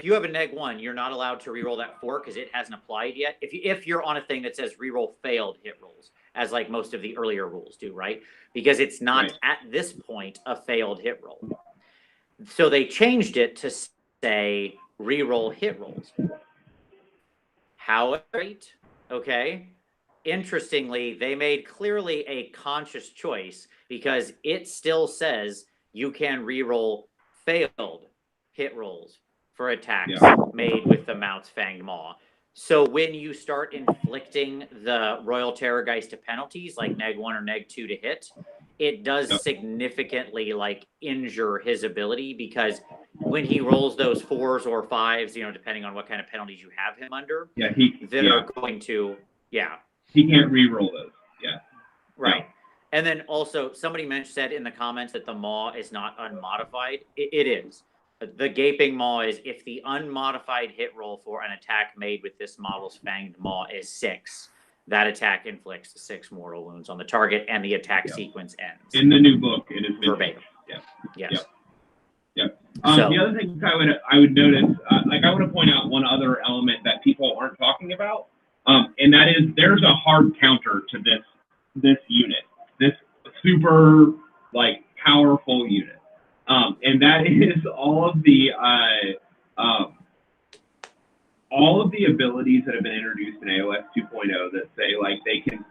S1: you have a neg 1, you're not allowed to reroll that 4 because it hasn't applied yet. If you're on a thing that says reroll failed hit rolls, as like most of the earlier rules do, right? Because it's not
S2: Right.
S1: at this point a failed hit roll. So they changed it to say reroll hit rolls. How great? Okay. Interestingly, they made clearly a conscious choice because it still says you can reroll failed hit rolls for attacks made with the Mount's Fanged Maw. So when you start inflicting the Royal Terrorgeist to penalties like neg 1 or neg 2 to hit, it does significantly like injure his ability because when he rolls those 4s or 5s, you know, depending on what kind of penalties you have him under, are going to,
S2: he can't re-roll those. Yeah.
S1: Right. Yeah. And then also somebody said in the comments that the maw is not unmodified. It is. The gaping maw is if the unmodified hit roll for an attack made with this model's fanged maw is 6, that attack inflicts 6 mortal wounds on the target and the attack sequence ends.
S2: In the new book, it is
S1: verbatim.
S2: Yeah.
S1: Yes.
S2: Yep. The other thing I would notice, like I want to point out one other element that people aren't talking about, and that is there's a hard counter to this unit, this super like powerful unit, and that is all of the abilities that have been introduced in AOS 2.0 that say like they can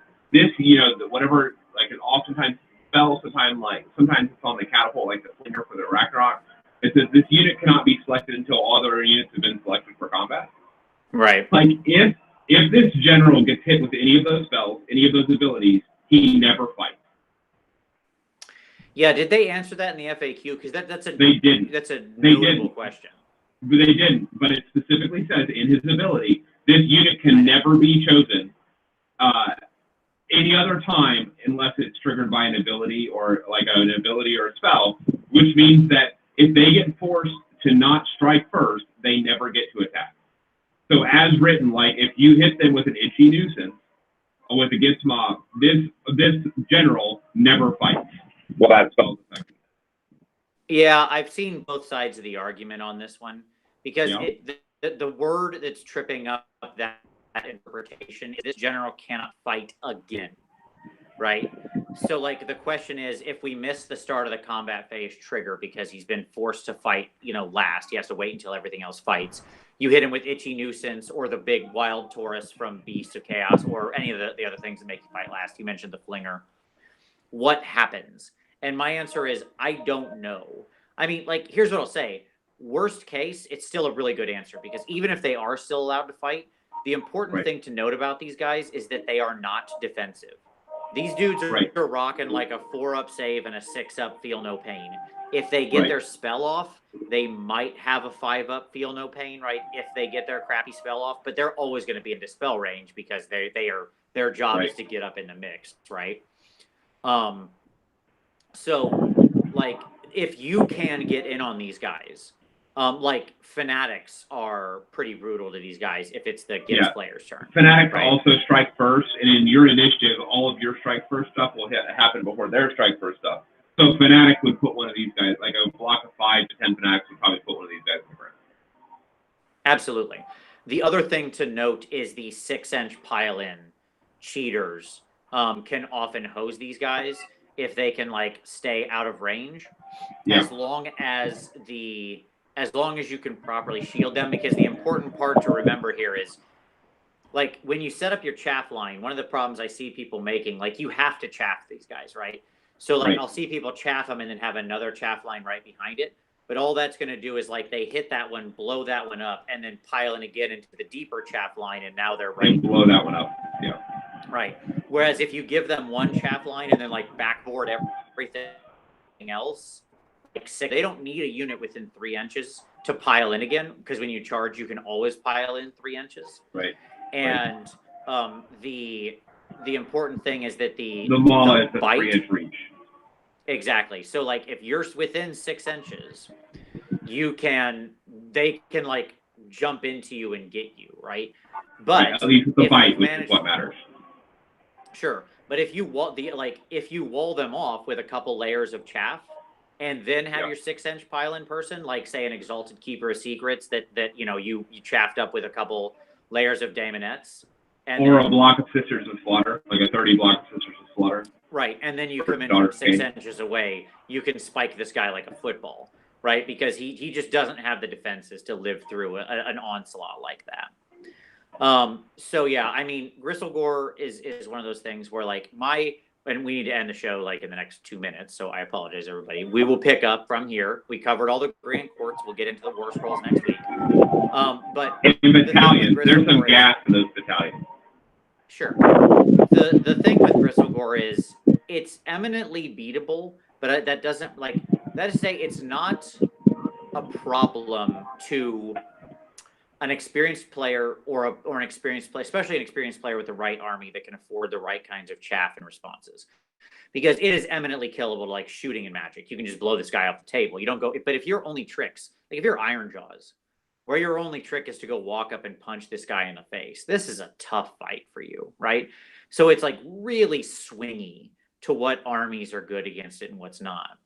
S2: whatever like an oftentimes spell sometimes it's on the catapult like the flinger for the Ragnarok. It says this unit cannot be selected until all other units have been selected for combat.
S1: Right.
S2: Like if this general gets hit with any of those spells, any of those abilities, he never fights.
S1: Yeah, did they answer that in the FAQ? Because that's a notable question.
S2: But they didn't. But it specifically says in his ability, this unit can never be chosen any other time unless it's triggered by an ability or like an ability or a spell, which means that if they get forced to not strike first, they never get to attack. So as written, like if you hit them with an itchy nuisance or with a Gitz Mob, this general never fights. Well, that spell's effective.
S1: Yeah, I've seen both sides of the argument on this one because the word that's tripping up that interpretation is this general cannot fight again, right? So like the question is, if we miss the start of the combat phase trigger because he's been forced to fight, last, he has to wait until everything else fights. You hit him with Itchy Nuisance or the big Wild Taurus from Beast of Chaos or any of the other things that make you fight last. You mentioned the Flinger. What happens? And my answer is, I don't know. I mean, like, here's what I'll say. Worst case, it's still a really good answer because even if they are still allowed to fight, the important thing to note about these guys is that they are not defensive. These dudes are rocking like a 4-up save and a 6-up feel no pain. If they get their spell off, they might have a 5-up feel no pain, right? If they get their crappy spell off, but they're always going to be in dispel range because their job is to get up in the mix, right? So like if you can get in on these guys, like Fanatics are pretty brutal to these guys if it's the Gitz player's turn.
S2: Fanatics also strike first, and in your initiative, all of your strike first stuff will happen before their strike first stuff. So Fanatic would put one of these guys, like a block of 5 to 10 Fanatics would probably put one of these guys in the ground.
S1: Absolutely. The other thing to note is the 6-inch pile-in cheaters can often hose these guys if they can like stay out of range, as long as you can properly shield them. Because the important part to remember here is, like, when you set up your chaff line, one of the problems I see people making, like, you have to chaff these guys, right? So like I'll see people chaff them and then have another chaff line right behind it. But all that's going to do is like they hit that one, blow that one up, and then pile in again into the deeper chaff line, and now they're right.
S2: And blow that one up. Yeah.
S1: Right. Whereas if you give them one chaff line and then like backboard everything else, like they don't need a unit within 3 inches to pile in again, because when you charge, you can always pile in 3 inches.
S2: Right.
S1: And the the important thing is that the
S2: maul is a
S1: bite
S2: 3-inch reach.
S1: Exactly. So like if you're within 6 inches, they can like jump into you and get you, right? But
S2: at least the bite, which
S1: is
S2: what matters.
S1: Sure, but if you wall them off with a couple layers of chaff, and then have your 6-inch pile-in person, like say an Exalted Keeper of Secrets that you chaffed up with a couple layers of Daemonettes,
S2: or a block of Sisters of Slaughter, like a 30 block of Sisters of Slaughter.
S1: Right, and then you come in from 6 inches away, you can spike this guy like a football, right? Because he just doesn't have the defenses to live through an onslaught like that. So yeah, I mean, Gristlegore is one of those things where like and we need to end the show like in the next 2 minutes, so I apologize, everybody. We will pick up from here. We covered all the Grand Courts. We'll get into the War Scrolls next week. But
S2: in battalions, there's some gas in those battalions.
S1: Sure. The thing with Gristlegore is it's eminently beatable, but that doesn't that is to say it's not a problem to an experienced player or an experienced player, especially an experienced player with the right army that can afford the right kinds of chaff and responses. Because it is eminently killable, like shooting in Magic. You can just blow this guy off the table. You don't go, but if your only tricks, like if you're Iron Jaws, where your only trick is to go walk up and punch this guy in the face, this is a tough fight for you, right? So it's like really swingy to what armies are good against it and what's not.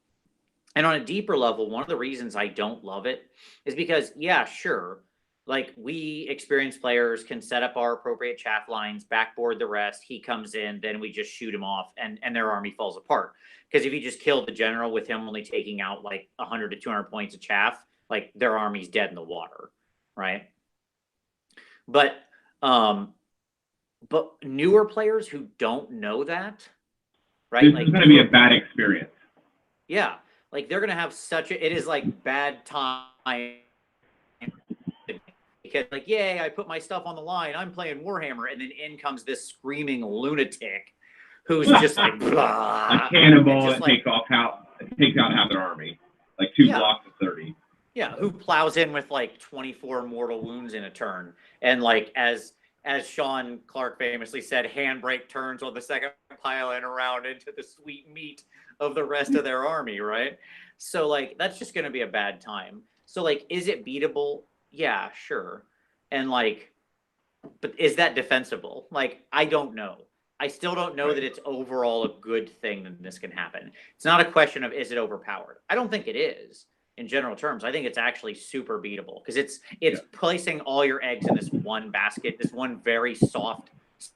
S1: And on a deeper level, one of the reasons I don't love it is because, yeah, sure, like we experienced players can set up our appropriate chaff lines, backboard the rest. He comes in, then we just shoot him off, and their army falls apart. Because if you just kill the general with him only taking out like 100 to 200 points of chaff, like their army's dead in the water, right? But newer players who don't know that, right?
S2: This is going to be a bad experience.
S1: Yeah, like they're going to have it is like bad time. Because like, yay, I put my stuff on the line. I'm playing Warhammer, and then in comes this screaming lunatic, who's just like blah,
S2: a cannonball that takes out half their army, like two blocks of 30.
S1: Yeah, who plows in with like 24 mortal wounds in a turn, and like as Sean Clark famously said, handbrake turns on the second pile and around into the sweet meat of the rest of their army, right? So like that's just going to be a bad time. So like, is it beatable? Yeah, sure. And like, but is that defensible? Like, I don't know. I still don't know that it's overall a good thing that this can happen. It's not a question of is it overpowered. I don't think it is in general terms. I think it's actually super beatable because it's placing all your eggs in this one basket, this one very soft,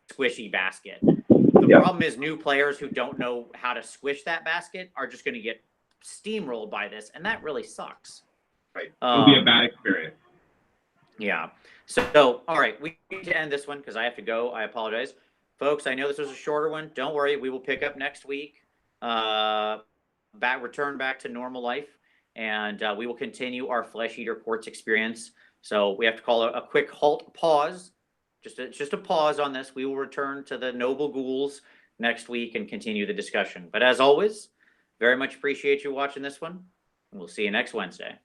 S1: squishy basket. The problem is new players who don't know how to squish that basket are just going to get steamrolled by this, and that really sucks.
S2: Right. It'll be a bad experience.
S1: Yeah. So, all right, we need to end this one because I have to go. I apologize. Folks, I know this was a shorter one. Don't worry. We will pick up next week, return back to normal life, and we will continue our Flesh Eater Courts experience. So we have to call a quick pause. Just a pause on this. We will return to the Noble Ghouls next week and continue the discussion. But as always, very much appreciate you watching this one, and we'll see you next Wednesday.